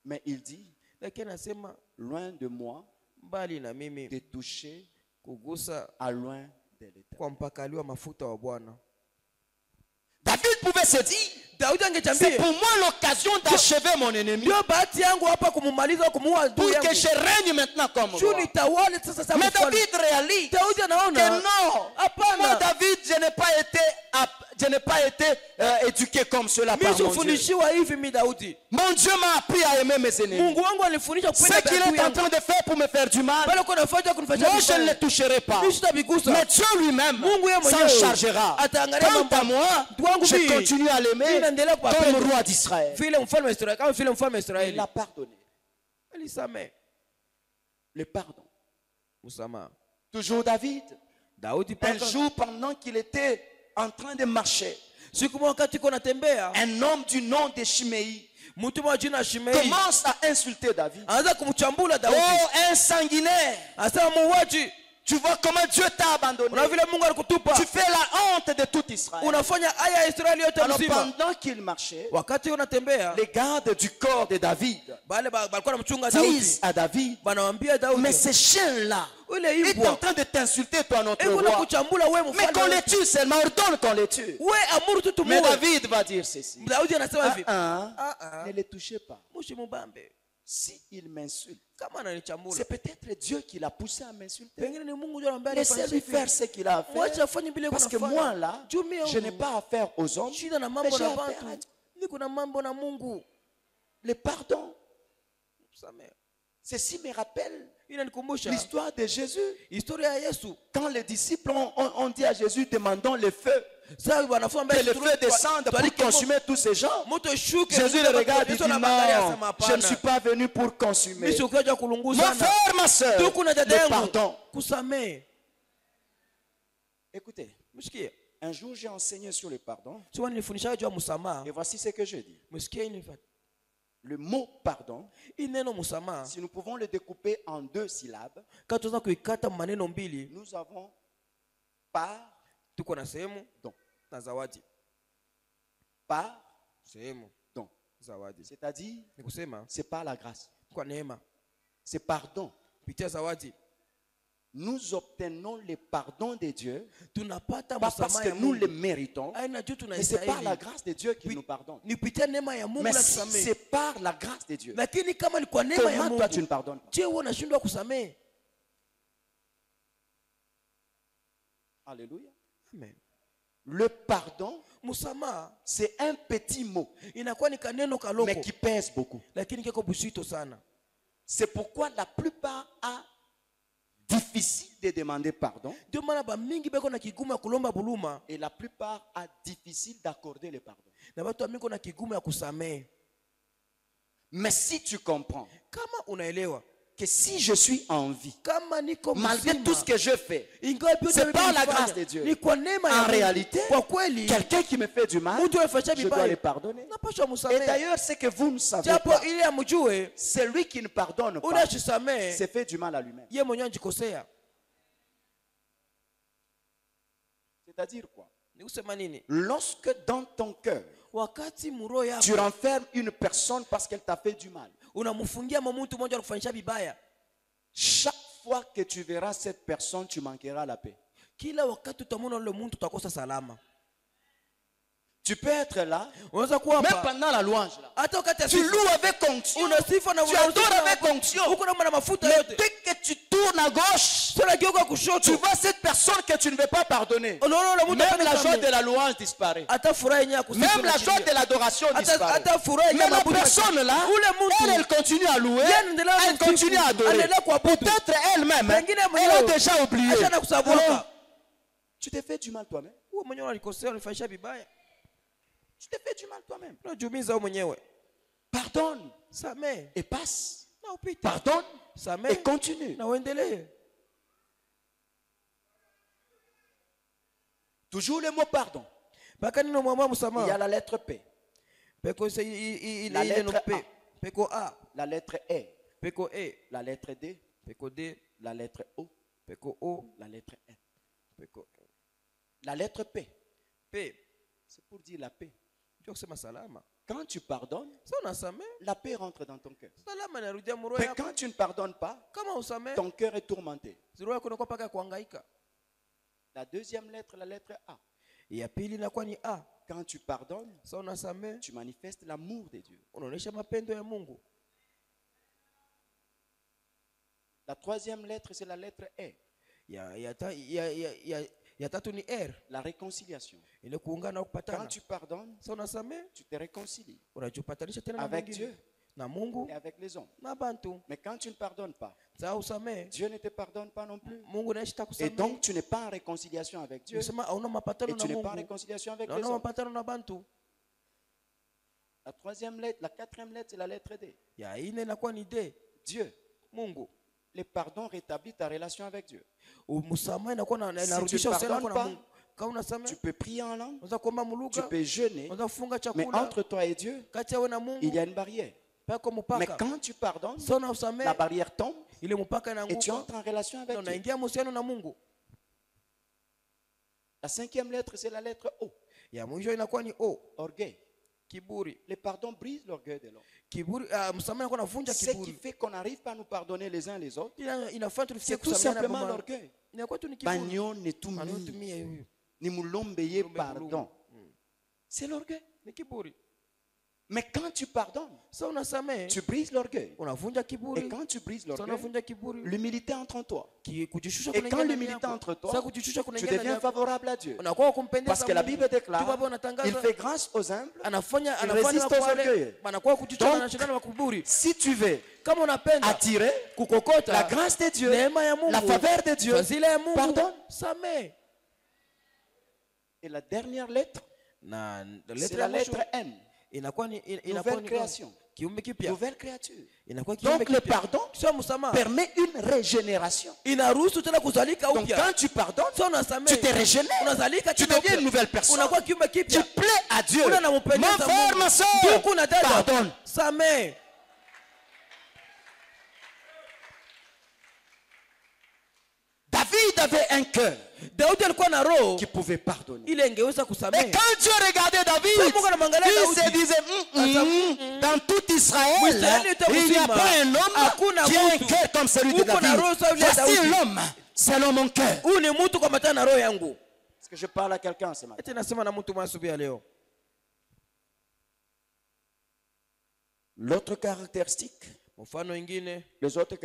Mais il dit, lakini anasema loin de moi mbali na mimi de toucher kugusa à loin de l'Éternel. kwa mpakaliwa mafuta wa Bwana. David pouvait se dire, Daudi c'est angechambia pour moi l'occasion d'achever mon ennemi, ndio bahati yangu hapa kumumaliza kumuua pour adui que yangu, je règne maintenant comme juu roi. nitawale sasa sasa Mais mfalme. David réalise Daudi que anaona non, moi hapana, David, je n'ai pas été éduqué comme cela par mimi mon Dieu. sifundishiwa hivi. Mi Daudi, Mon Dieu m'a appris à aimer mes ennemis. Mungu wangu alifundisha Ce kupenda qu'il adui est en yangu, train de faire pour me faire du mal, bali kwa nafanya kunifanyia moi je ne vibaya, les toucherai pas. mimi sitabigusa. Mais Dieu lui-même Mungu yeye s'en mwenyewe chargera. ataangalia Quant mambo à moi, wangu je mimi, continue à l'aimer ninaendelea comme kuwapenda roi d'Israël. vile mfalme wa Israeli, kama vile mfalme wa Il Israeli l'a pardonné. alisamehe. Le pardon. Msamaha. Toujours David. Daudi Un paka jour, pendant qu'il était en train de marcher, siku moja wakati iko natembea, un homme du nom de Shimei mtu mmoja jina Shimei commence à insulter David. anaanza kumchambula Daudi, Oh, un sanguinaire! asema muuaji, Tu vois comment Dieu t'a abandonné. una vile Mungu alikutupa, Tu fais la honte de tout Israël. unafanya haya ya Israeli yote Alors mzima. pendant qu'il marchait, Wakati unatembea, les gardes du corps de David bale balikuwa namchunga disent Daudi, à David, banawambia Daudi, mais ce chien-là ule est en imbwa train de t'insulter, toi, notre eko roi. nakuchambula wewe Mais qu'on mfalme, les tue seulement, ordonne qu'on les tue. we amuru tu Mais tumuue. David va dire ceci. Daudi anasema hivi, Ne les touchez pas. mshimubambe Si il m'insulte, kama ananichambula, c'est peut-être Dieu qui l'a poussé à m'insulter. pengine ni Mungu ndio anambia Laissez-lui faire ce qu'il a à mwacha faire. afanye vile Parce que kunafanya. moi, là, Juu mimi je n'ai pas affaire aux hommes. shida na mais mambo j'ai na affaire à watu, Dieu. niko na mambo na Mungu. Le pardon, Samehe. ceci me rappelle Inanikumbusha l'histoire de Jésus. historia ya Yesu. Quand les disciples ont dit à Jésus, demandons le feu. Sasa wanafunzi ambao Que le feu descende pour consumer tous ces gens. moto shuke. Jésus le regarde et dit, non, Anasema je ne hapana. suis pas venu pour consumer. Mimi sikuja Mon kulunguzana. frère, ma soeur, Tuko na dada le yangu. pardon. Kusamehe. Écoutez, Msikie. un jour j'ai enseigné sur le pardon. Sio nilifundisha juu ya msamaha. Et voici ce que je dis. Msikie hili nifanye. Le mot pardon, Hii neno msamaha, si nous pouvons le découper en 2 syllabes, kama tunaweza kuikata maneno mbili, nous avons par, tuko na sehemu don. na zawadi. Par, Sehemu, don. zawadi. C'est-à-dire, Ni kusema c'est par la grâce. kwa neema, C'est pardon. kupitia zawadi Nous obtenons le pardon de Dieu, tunapata pas parce msamaha que ya nous le Mungu. méritons, Aina juu mais c'est par la tunaistahili. grâce de Dieu qu'il nous pardonne. Ni kupitia neema ya Mungu Mais na si kusamehe. c'est par la grâce de Dieu, Lakini kama ni kwa neema ya comment toi tu ne Mungu, pardonnes pas? je wewe unashindwa kusamehe? Alléluia. Amen. Le pardon, Msamaha c'est un petit mot, inakuwa ni kaneno kaloko, mais qui pèse beaucoup. lakini kiko busito sana. C'est pourquoi la plupart a difficile de demander pardon Ndio maana ba mingi beko na kigumu ya kulomba buluma, et la plupart a difficile d'accorder le pardon. na watu wa mingi na kigumu ya kusamehe. Mais si tu comprends Kama unaelewa que si je suis en vie, kama niko malgré mzima, tout ce que je fais, ingawa vyote c'est par la nilifanya, grâce de Dieu. ni kwa neema ya En Mungu. réalité, Kwa kweli quelqu'un qui me fait du mal, mtu anafanya je dois le vibaya pardonner. napaswa Et msamehe. d'ailleurs, ce que vous ne savez Japo pas, ili amjue celui qui ne pardonne pas unashisamehe s'est fait du mal à lui-même. yeye mwenyewe anjikosea. C'est-à-dire quoi? Ni kusema nini? Lorsque dans ton cœur, Wakati muro tu yako renfermes une personne parce qu'elle t'a fait du mal, unamfungia mtu mmoja anakufanyisha vibaya, chaque fois que tu verras cette personne, tu manqueras la paix. kila wakati utamwona yule mtu utakosa salama. Tu peux être là, Unaweza kuwa même hapa pendant la louange, là. hata wakati ya Tu sifa loues avec onction, unasifa na tu adores avec onction. uko na mafuta Mais yote, dès que tu tournes à gauche, sio geuka tu kushoto, vois cette personne que tu ne veux pas pardonner. unaona yule mtu Même la joie anapenda de la louange disparaît. hata furaha yenyewe ya kusifu Même la joie de l'adoration disparaît. hata furaha yenyewe Mais la ya mabudu. personne là, Ule mtu elle continue à louer, elle continue à adorer. anaendelea kuabudu, Peut-être elle-même, Pengine elle a mwenyewe déjà oublié. acha na kusahau. Tu t'es fait du mal toi-même. Wewe mwenyewe unanikosea, unanifanyisha vibaya. Tu te fais du mal toi-même. Unajiumiza wewe mwenyewe. Pardonne Samehe. et passe. Na upite. Pardonne Samehe. et continue. Na uendelee. Toujours le mot pardon. Baka nino mwa Il y msamaha. a la lettre P, Peko se La lettre P. A. Peko A. la lettre E, Peko E. la lettre D, Peko D. la lettre O, Peko O. la lettre N. Peko La lettre P, P. c'est pour dire la paix. Ndio kusema salama. Quand tu pardonnes, Sasa unasamehe, la paix rentre dans ton cœur. salama inarudia moyo Mais yako. quand tu ne pardonnes pas, Kama usamehe, ton cœur est tourmenté. roho yako inakuwa paka kuhangaika. La deuxième lettre, la lettre A. Ya pili inakuwa ni A. Quand tu pardonnes, Sasa unasamehe, tu manifestes l'amour de Dieu. unaonyesha mapendo ya Mungu. La troisième lettre, c'est la lettre E, Ya tatu ni R. la réconciliation. Ile kuungana na kupatana. Quand tu pardonnes, Sasa unasamehe, tu te réconcilies unajipatanisha tena na avec mwingine. Dieu Na Mungu et avec les hommes. na bantu. Mais quand tu ne pardonnes pas, Sasa usamehe, Dieu ne te pardonne pas non plus. Mungu anaishi Et takusamehe. donc, tu n'es pas en réconciliation avec Dieu Unasema hauna et mapatano na tu n'es pas en Mungu. réconciliation avec Na les hauna hommes. mapatano na bantu. La troisième lettre, la quatrième lettre, c'est la lettre D. Ya ine inakuwa ni D. Dieu. Mungu. Le pardon rétablit ta relation avec Dieu. Msamaha inakuwa na Si inarudisha tu uhusiano wako pardonnes na pas, Mungu. Kama unasamehe, Tu peux prier en langue, unaweza kuomba tu mlugha, peux jeûner, unaweza kufunga mais chakula. entre toi et Dieu, Kati yawe na il Mungu y a une barrière. pako Mais mpaka. quand tu pardonnes, Sasa la unasamehe, barrière tombe ile mpaka et tu inaanguka. entres en relation Na avec Dieu. unaingia mahusiano na Mungu. La cinquième lettre, c'est la lettre O, Ya mwisho inakuwa ni O. orgueil. Kiburi. Le pardon brise l'orgueil de l'homme. Kiburi, msamaha inakuwa navunja Ce qui kiburi. fait qu'on n'arrive pas à nous pardonner les uns les autres, Inafanya tufikie c'est tout kusameheana simplement kwa maana. l'orgueil. Inakuwa tu ni kiburi. Bagnon ne tout mis, Anatumia hiyo. ni mulombeye pardon. C'est l'orgueil. Ni kiburi. Mais quand tu pardonnes, Sasa unasamehe, tu brises l'orgueil. unavunja Et kiburi. quand tu brises Sasa l'orgueil, unavunja kiburi. l'humilité entre en toi. Kujishusha Et kunaingia quand ndani l'humilité yako. entre toi, Sasa kujishusha tu kunaingia ndani deviens yako. favorable à Dieu. Unakuwa kumpendeza Parce que la Mungu. Bible déclare, Tu Baba unatangaza, il fait grâce aux humbles. anafanya résiste aux wale orgueilleux. wanakuwa kujichana Donc, na shindano wa kuburi. Si tu veux Kama unapenda attirer kukokota la grâce de Dieu, neema ya Mungu, la faveur de Dieu, fadhila ya Mungu, pardonne. samehe. Et la dernière lettre, Na c'est la lettre N, inakuwa ni nouvelle création, kiumbe kipya. nouvelle créature. Inakuwa kiumbe Donc le kipya. pardon Sio msamaha. permet une régénération. Inaruhusu tena kuzalika Donc upya. quand tu pardonnes, Sio unasamehe. tu te régénères, Unazalika tu tena deviens upya. une nouvelle personne. Unakuwa kiumbe Tu kipya. plais à Dieu. Una Mon nampendeza frère, Mungu. ma soeur, Ndugu na dada, pardonne. samehe. David avait un cœur Daudi alikuwa na roho qui pouvait pardonner. ile ingeweza Et kusamehe. quand Dieu regardait David, Sasa Mungu anamwangalia il Daudi. se disait, dans tout Israël, Mwisraeli yote il n'y a mzima, pas un homme hakuna qui a un mtu cœur comme celui de uko na roho David. sawa vile ya Voici Daudi. l'homme selon mon cœur. Huyu ni mtu kwa matana na roho yangu. Est-ce que je parle à quelqu'un ce matin? Eti nasema na mtu mwasubi ya leo. L'autre caractéristique, Mfano ingine, les autres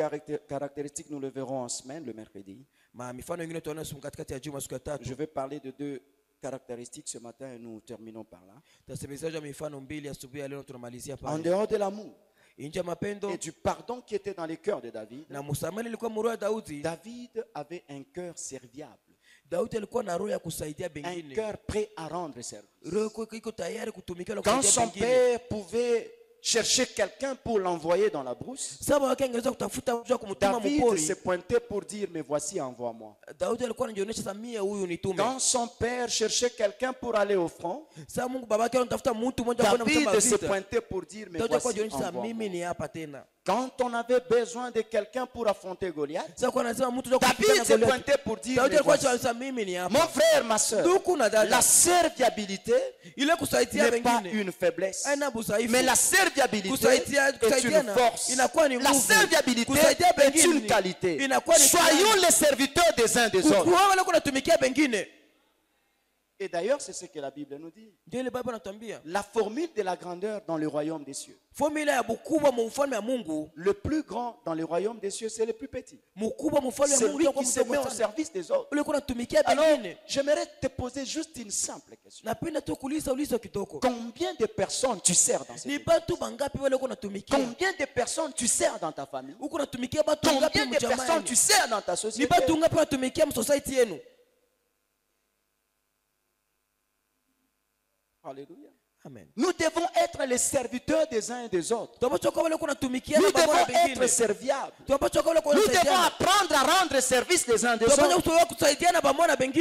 caractéristiques, nous le verrons en semaine, le mercredi. mifano ingine tunaona katikati ya juma siku ya tatu. Je vais parler de deux caractéristiques ce matin et nous terminons par là. Tasemezana mifano mbili asubuhi ya leo tunamalizia En pale. dehors de l'amour Nje ya mapendo et du pardon qui était dans le cœur de David, na msamaha ilikuwa mroho ya Daudi. David avait un cœur serviable, Daudi alikuwa na roho ya kusaidia un wengine. cœur prêt à rendre service. Roho iko tayari kutumikia na Quand kusaidia son wengine. père pouvait chercher quelqu'un pour l'envoyer dans la brousse, Sasa wake angeweza kutafuta mtu wa kumtuma David mpori. se pointait pour dire, mais voici, envoie-moi. Daudi alikuwa anajionyesha sasa, mie huyu nitume. Quand son père cherchait quelqu'un pour aller au front, Sasa Mungu babake anatafuta mtu mmoja kwenda David kusema se vita. pointait pour dire, mais Daudi alikuwa voici, anajionyesha mimi envoie-moi. ni hapa tena. Quand on avait besoin de quelqu'un pour affronter Goliath, Sasa kwa anasema mtu wa David kupigana se Goliath. pointait pour dire, Daudi mais alikuwa voici. anasema mimi ni hapa. Mon frère, ma soeur, Ndugu na dada, la serviabilité ile kusaidia n'est pas wengine une faiblesse, haina busaifu. mais la serviabilité Kusaidia- est une kusaidiana force. inakuwa ni La nguvu. serviabilité Kusaidia est wengine une qualité. inakuwa ni Soyons les serviteurs des uns des autres. Kuwa wale kunatumikia wengine. Et d'ailleurs, c'est ce que la Bible nous dit. Ndio ile Baba anatuambia. La formule de la grandeur dans le royaume des cieux. Formula ya mkubwa mu ufalme wa Mungu, Le plus grand dans le royaume des cieux, c'est le plus petit. mkubwa mu ufalme wa C'est Mungu lui ndio qui se met au kwa service des autres. ule kunatumikia Alors, wengine. j'aimerais te poser juste une simple question. Napenda tu kuuliza ulizo kidogo. Combien de personnes tu sers dans cette Ni église? batu bangapi wale kunatumikia? Combien de personnes tu sers dans ta famille? Uko natumikia batu ngapi Combien de personnes mjamani? tu sers dans ta Ni société? batu ngapi wanatumikia msociety yenu? Alléluia. Amen. Nous devons être les serviteurs des uns et des autres. Nous Nous devons être serviables. Nous devons apprendre à rendre service les uns des autres.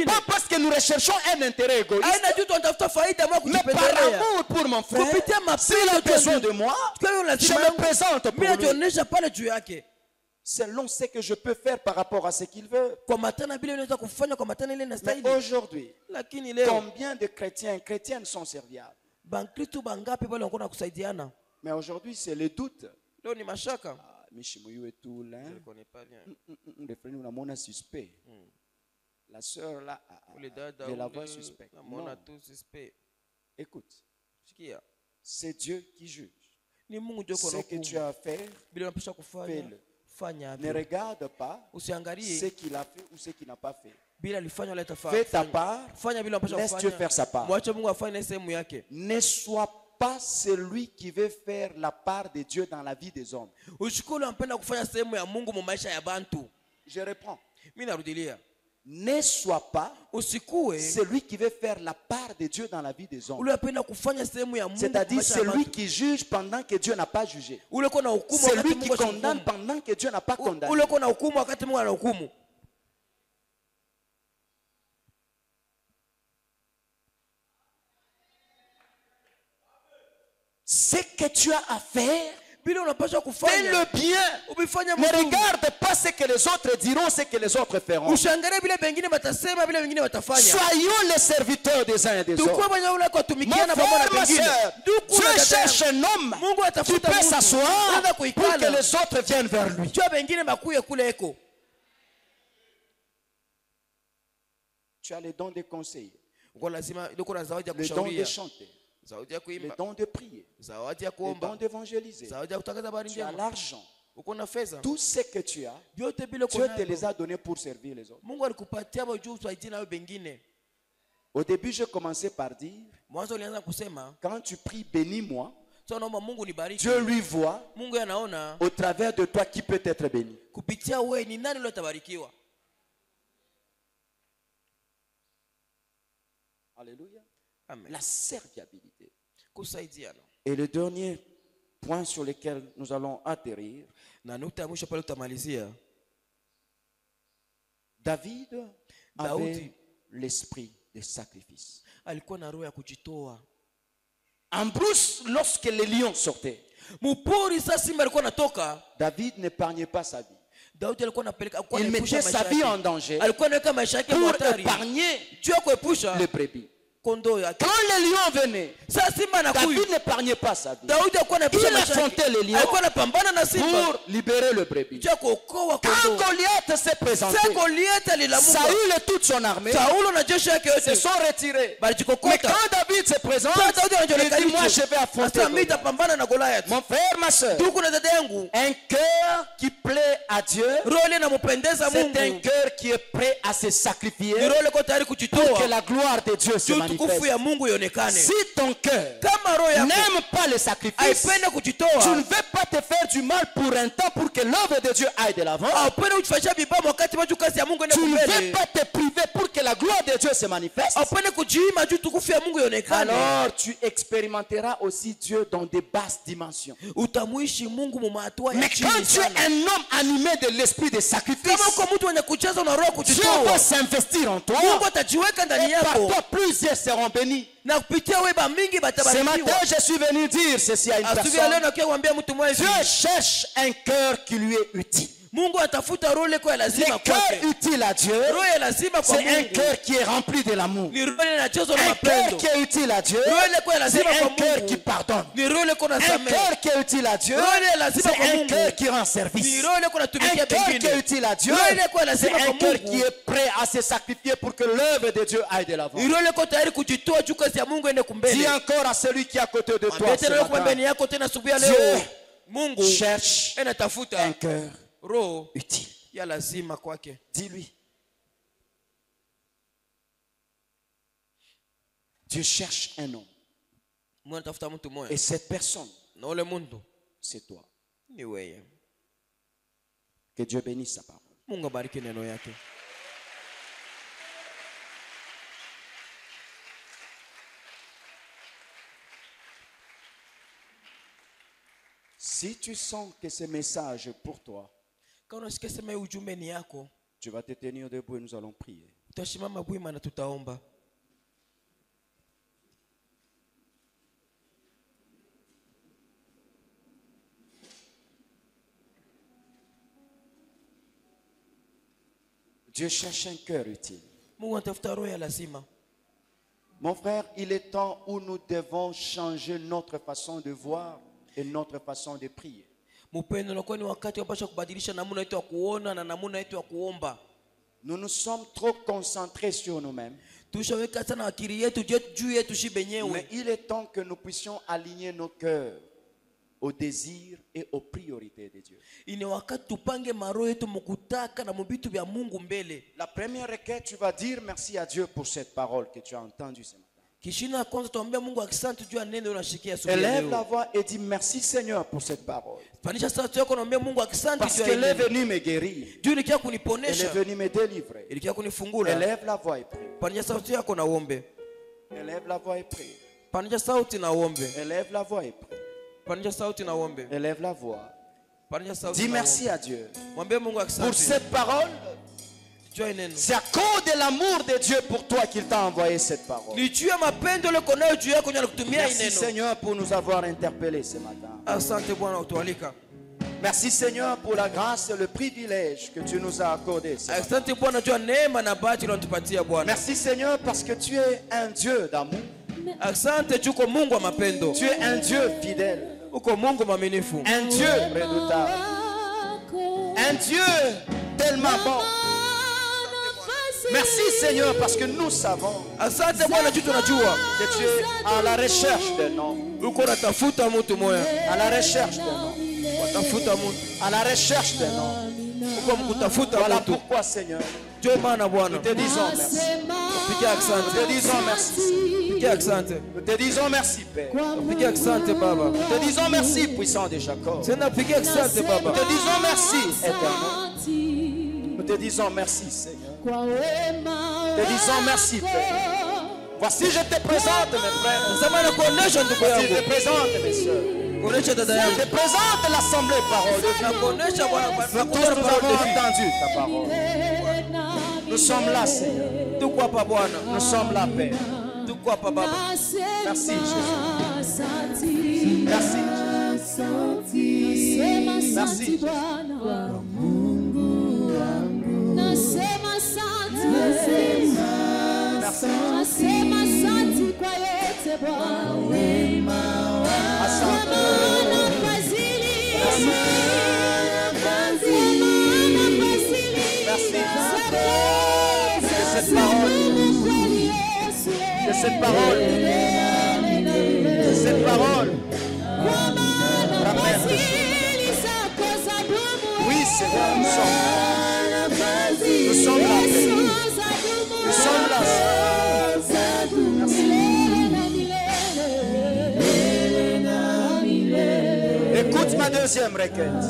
Pas parce que nous recherchons un intérêt égoïste, mais par amour pour mon frère. S'il a besoin de moi, je me présente pour lui. Selon ce que je peux faire par rapport à ce qu'il veut. Mais aujourd'hui, combien de chrétiennes sont serviables? Mais aujourd'hui, c'est le doute. Suspect. La soeur là, de la voix suspecte. Écoute, c'est Dieu qui juge. Ce que tu as à faire, fais-le. Ne regarde pas ce qu'il a fait ou ce qu'il n'a pas fait. Fais ta part, laisse Dieu faire sa part. Ne sois pas celui qui veut faire la part de Dieu dans la vie des hommes. Je reprends. Ne sois pas celui qui veut faire la part de Dieu dans la vie des hommes. C'est-à-dire celui qui juge pendant que Dieu n'a pas jugé. Celui qui condamne pendant que Dieu n'a pas condamné. Ce que tu as à faire, fais-le bien. Ne regarde pas ce que les autres diront, ce que les autres feront. Soyons les serviteurs des uns et des autres. Mon frère, ma soeur, Dieu cherche un homme qui peut s'asseoir pour que les autres viennent vers lui. Tu as le don de conseiller, le don de chanter, le don de prier, le don d'évangéliser. Tu as l'argent. Tout ce que tu as, Dieu te les a donnés pour servir les autres. Au début, je commençais par dire, quand tu pries, bénis-moi, Dieu lui voit au travers de toi qui peut être béni. Alléluia. Amen. La serviabilité. Et le dernier point sur lequel nous allons atterrir, David avait l'esprit de sacrifice. En brousse, lorsque les lions sortaient, David n'épargnait pas sa vie. Il mettait sa vie en danger pour épargner les brebis. Quand les lions venaient, David n'épargnait pas sa vie. Il affrontait les lions pour libérer le brebis. Quand Goliath s'est présenté, Saül et toute son armée se sont retirés. Mais quand David se présente, il dit, moi je vais affronter Goliath. Mon frère, ma soeur, un cœur qui plaît à Dieu, c'est un cœur qui est prêt à se sacrifier pour que la gloire de Dieu se manifeste. Si ton cœur n'aime pas le sacrifice, tu ne veux pas te faire du mal pour un temps pour que l'œuvre de Dieu aille de l'avant. Tu ne veux pas te priver pour que la gloire de Dieu se manifeste. Alors tu expérimenteras aussi Dieu dans des basses dimensions. Mais quand tu es un homme animé de l'esprit de sacrifice, Dieu va s'investir en toi et par toi plusieurs seront bénis. Ce matin, je suis venu dire ceci à une personne. Dieu cherche un cœur qui lui est utile. Le cœur utile à Dieu, c'est un cœur qui est rempli de l'amour. Un cœur qui est utile à Dieu, c'est un cœur qui pardonne. Un cœur qui est utile à Dieu, c'est un cœur qui rend service. Un cœur qui est utile à Dieu, c'est un cœur qui est prêt à se sacrifier pour que l'œuvre de Dieu aille de l'avant. Dis encore à celui qui est à côté de toi ce matin, Dieu cherche un cœur utile. Dis-lui. Dieu cherche un homme. Et cette personne, c'est toi. Que Dieu bénisse sa parole. Si tu sens que ce message est pour toi, Kama unasikia sema hii ujumbe ni yako, tu vas te tenir debout et nous allons prier. utashimama bwima na tutaomba. Dieu cherche un cœur utile. Mungu anatafuta roho ya lazima. Mon frère, il est temps où nous devons changer notre façon de voir et notre façon de prier. Mpendo, nakuwa ni wakati wa pasha kubadilisha namna yetu ya kuona na namna yetu ya kuomba. Nous nous sommes trop concentrés sur nous-mêmes. Tushaweka sana akili yetu juu yetu shi benyewe. Mais il est temps que nous puissions aligner nos cœurs aux désirs et aux priorités de Dieu. Ine wakati tupange maroho yetu mukutaka na mubitu vya Mungu mbele. La première requête, tu vas dire merci à Dieu pour cette parole que tu as entendue ce matin. Kishina kwanza tuambia Mungu asante juu ya neno unashikia asubuhi leo. Élève la voix et dis merci Seigneur pour cette parole. Panisha sauti yako naambia Mungu asante Parce juu ya qu'elle est neno. venue me guérir. Juu nikia Elle est kuniponesha. venue me délivrer. Ilikia kunifungula. Élève la voix et prie. Panisha sauti yako na uombe. Élève la voix et prie. Panisha sauti na uombe. Élève la voix et prie. Panisha sauti na uombe. Élève la voix. Panisha sauti. Dis merci à Dieu Mwambie Mungu asante. pour cette parole. Juu ya neno. C'est à cause de l'amour de Dieu pour toi qu'il t'a envoyé cette parole. Ni juu ya mapendo ile konayo juu yako ndio kutumia hii Merci neno. Seigneur pour nous avoir interpellés ce matin. Asante Bwana utualika. Merci Seigneur pour la grâce et le privilège que tu nous as accordé ce matin. Asante Bwana juu ya neema na bahati unayotupatia Bwana. Merci Seigneur parce que tu es un Dieu d'amour. Asante juu kwa Mungu wa mapendo. Tu es un Dieu fidèle. Uko Mungu mwaminifu. Un Dieu redoutable. Un Dieu tellement bon. Merci Seigneur parce que nous savons Asante Bwana juu tunajua que tu es à la recherche d'un homme. uko natafuta mtu moya. À la recherche d'un homme. Watafuta mtu. À la recherche d'un homme. Uko mkutafuta Voilà mtu. pourquoi Seigneur, Ndio maana Bwana. nous te disons merci. Pigia Nous te asante. disons merci. Pigia asante. Nous te disons merci Père. Pigia asante Baba. Nous te disons merci puissant de Jacob. Tena pigia asante Baba. Nous te disons merci éternel. Nous te disons merci Seigneur. Nous te disons merci Père. Voici je te présente mes frères. Zamana kuonesha ndugu Voici je yangu. te présente mes soeurs. Kuonesha dada Je yangu. te présente l'assemblée parole de Dieu. Na kuonesha Bwana Nous tous nous avons entendu ta parole. Nous sommes là Seigneur. tuko hapa Bwana. Nous sommes là Père. Tuko hapa Baba. Merci Jésus. Merci. Merci Jésus. Cette parole ramène des choses. Oui, Seigneur, nous sommes là. Nous sommes là, Père. Nous sommes là, Seigneur. Merci. Écoute ma deuxième requête.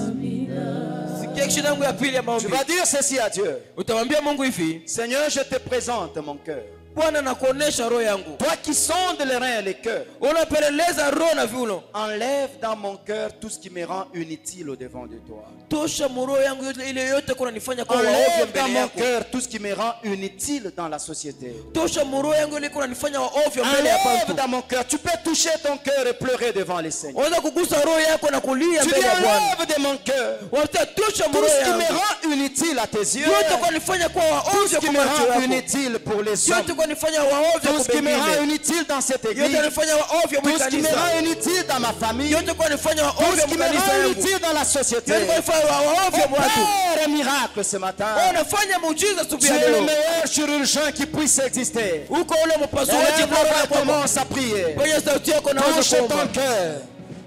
Sikia shida yangu ya pili ya Tu maombi. vas dire ceci à Dieu. Utamwambia Mungu hivi, Seigneur, je te présente mon cœur. Bwana nakuonesha roho yangu. Toi qui sondes les reins et les cœurs, Unapeleleza roho na viuno. enlève dans mon cœur tout ce qui me rend inutile au devant de toi. Tosha roho yangu yote ile yote kuna nifanya kwa ovyo Enlève dans mbele mon yako. cœur tout ce qui me rend inutile dans la société. Tosha roho yangu ile kuna nifanya wa ovyo mbele ya Enlève watu. dans mon cœur. Tu peux toucher ton cœur et pleurer devant les Seigneurs. Unaweza kugusa roho yako na kulia Tu dis mbele ya Bwana. enlève de mon cœur Watatosha tout roho ce qui me yangu. rend inutile à tes yeux. Yote kwa nifanya kwa wa Tout ce ovyo qui kwa me macho rend yako. inutile pour les hommes. Yote kwa nifanya wa ovyo Tout ce kwa qui me rend wengine. inutile dans cette Yote église. nifanya wa ovyo Tout ce qui me mkanisa. rend inutile dans ma famille. Yote kwa nifanya wa Tout ovyo ce qui me mkanisa rend yangu. inutile dans la société. Yote kwa nifanya wa ovyo watu. Opère un miracle ce matin. Unafanya muujiza Tu siku ya es le leo. meilleur chirurgien qui puisse exister. Uko ule mpasuaji Élève la bora voix, kwa commence à prier. kwenye sauti yako naweza Touche kuomba. ton cœur.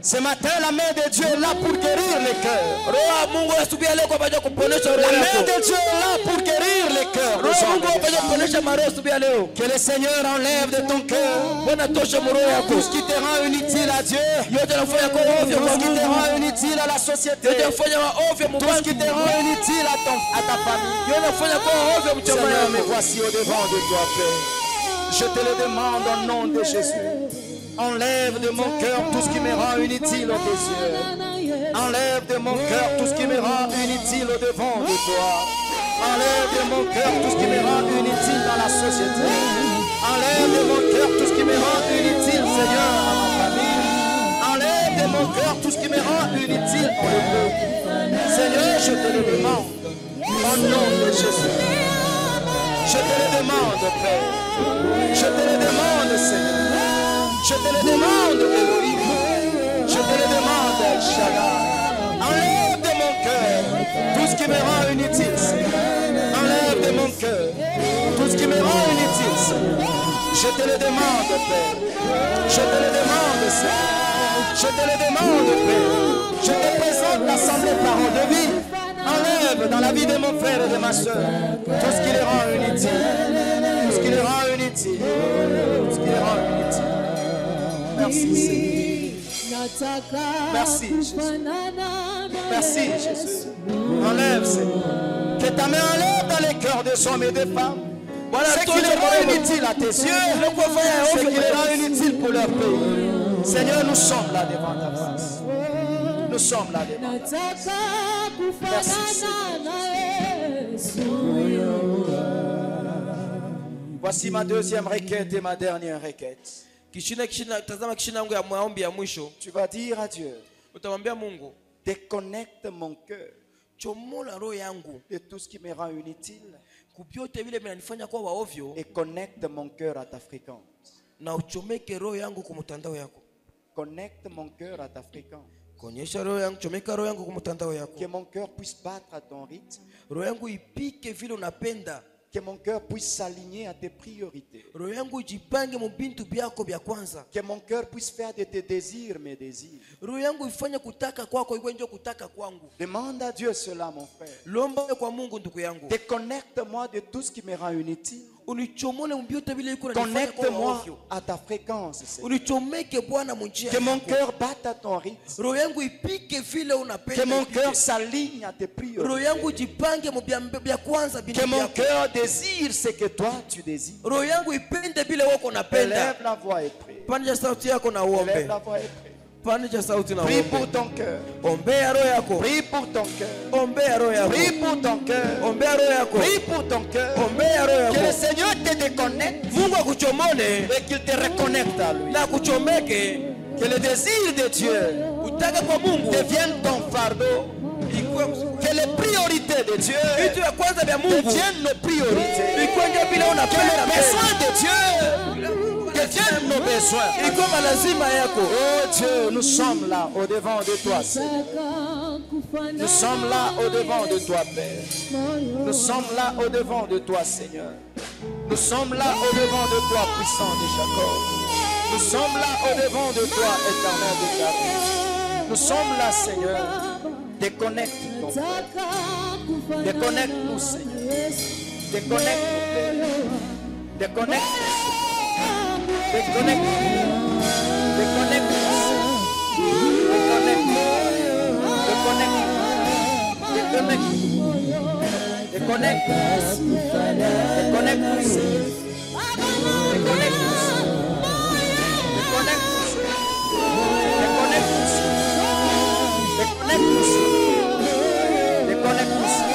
Ce matin, la main de Dieu est là pour guérir les cœurs. Roho ya Mungu anasubia leo kwa ajili ya kuponesha roho La main yako. de Dieu est là pour guérir les cœurs. Roho ya Mungu kwa ajili ya kuponesha maroho subia leo. Que le Seigneur enlève de ton cœur Bwana tosha roho yako. tout ce qui te rend inutile à Dieu, Yote nafanya kwa ovyo tout kwa ce qui te Mungu. rend inutile à la société, Yote nafanya wa ovyo tout ce qui mwangu. te rend inutile à ta famille. Yote nafanya kwa ovyo mchama Seigneur, me yako. voici au devant de toi, Père. Je te le demande au nom de Jésus. Enlève de mon cœur tout ce qui me rend inutile aux tes yeux. Enlève de mon cœur tout ce qui me rend inutile au devant de toi. Enlève de mon cœur tout ce qui me rend inutile dans la société. Enlève de mon cœur tout ce qui me rend inutile, Seigneur, à ma famille. Enlève de mon cœur tout ce qui me rend inutile dans le groupe. Seigneur, je te le demande. Au nom de Jésus. Je te le demande, Père. Je te le demande, Seigneur. Je te le demande, Elohim. Je te le demande, El Shaddai. Enlève de mon cœur tout ce qui me rend inutile, Seigneur. Enlève de mon cœur tout ce qui me rend inutile, Seigneur. Je te le demande, Père. Je te le demande, Seigneur. Je te le demande, Père. Je te présente l'assemblée parole de vie. Enlève dans la vie de mon frère et de ma soeur tout ce qui les rend inutiles. Tout ce qui les rend inutiles. Tout ce qui les rend inutiles. Merci, Seigneur. Merci, Jésus. Merci, Jésus. Enlève, Seigneur. Que ta main enlève dans les cœurs des hommes et des femmes. Voilà, ce qui les rend inutiles à tes yeux, ce qui les rend inutiles pour leur pays. Seigneur, nous sommes là devant ta face. Nous sommes là devant ta face. Merci, Seigneur. Voici ma deuxième requête et ma dernière requête. Tu vas dire à Dieu, déconnecte mon cœur de tout ce qui me rend inutile et connecte mon cœur à ta fréquence. Connecte mon cœur à ta fréquence. Que mon cœur puisse battre à ton rythme. Que mon cœur puisse s'aligner à tes priorités. Que mon cœur puisse faire de tes désirs mes désirs. Demande à Dieu cela, mon frère. Déconnecte-moi de tout ce qui me rend inutile. Connecte-moi à ta fréquence, Seigneur. Que mon cœur batte à ton rythme. Que mon cœur s'aligne à tes priorités. Que mon cœur désire ce que toi tu désires. Élève la voix et prie. Élève la voix et prie. Prie pour ton cœur. Prie pour ton cœur. Prie pour ton cœur. Prie pour ton cœur. Que le Seigneur te déconnecte et qu'il te reconnecte à lui. Que le désir de Dieu devienne ton fardeau. Que les priorités de Dieu deviennent nos priorités. Que les besoins de Dieu deviennent nos besoins. Oh Dieu, nous sommes là au devant de toi, Seigneur. Nous sommes là au devant de toi, Père. Nous sommes là au devant de toi, Seigneur. Nous sommes là au devant de toi, puissant de Jacob. Nous sommes là au devant de toi, éternel de David. Nous sommes là, Seigneur. Déconnecte ton Père. Déconnecte-nous, Seigneur. Déconnecte-nous, Père. Déconnecte-nous, Seigneur. Déconnecte-nous. Déconnecte-nous, Seigneur. Déconnecte-nous. Déconnecte-nous. Déconnecte-nous. Déconnecte-nous, Seigneur. Déconnecte-nous, Seigneur. Déconnecte-nous, Seigneur. Déconnecte-nous, Seigneur. Déconnecte-nous, Seigneur. Déconnecte-nous, Seigneur. Déconnecte-nous,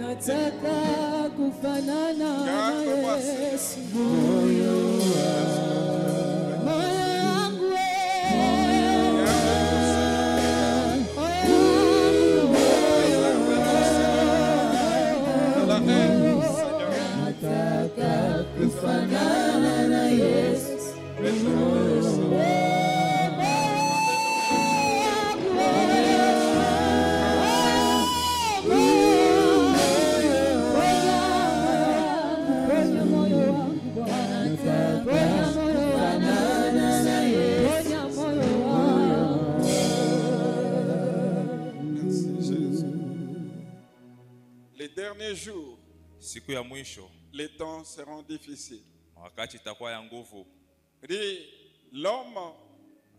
Nataka Les derniers jours, siku ya mwisho, les temps seront difficiles. wakati itakuwa ya nguvu. L'homme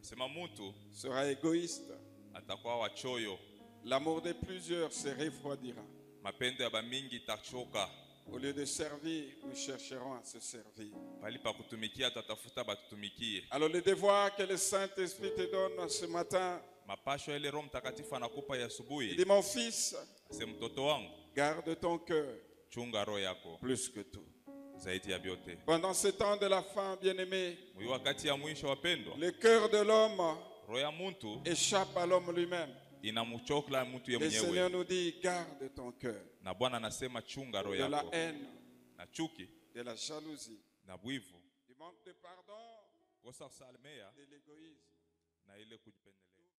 Sema mtu sera égoïste. atakuwa wachoyo. L'amour de plusieurs se refroidira. Mapendo ya bamingi itachoka. Au lieu de servir, nous chercherons à se servir. Bali pa kutumikia tutafuta batutumikie. Alors le devoir que le Saint-Esprit te donne ce matin, Mapasho ile Roho Mtakatifu anakupa ya il asubuhi. dit mon fils, Sema mtoto wangu, garde ton cœur chunga roho yako plus que tout. zaidi ya vyote. Pendant ce temps de la fin, bien-aimé, Mwi wakati ya mwisho wapendwa, le cœur de l'homme roho ya mtu échappe à l'homme lui-même. inamchokla mtu ye Le Seigneur mwenyewe. nous dit, garde ton cœur Na Bwana anasema chunga roho de la yako haine, na chuki de la jalousie, na bwivu, du manque de pardon, kosa kusamehe de l'égoïsme. na ile kujipendelea.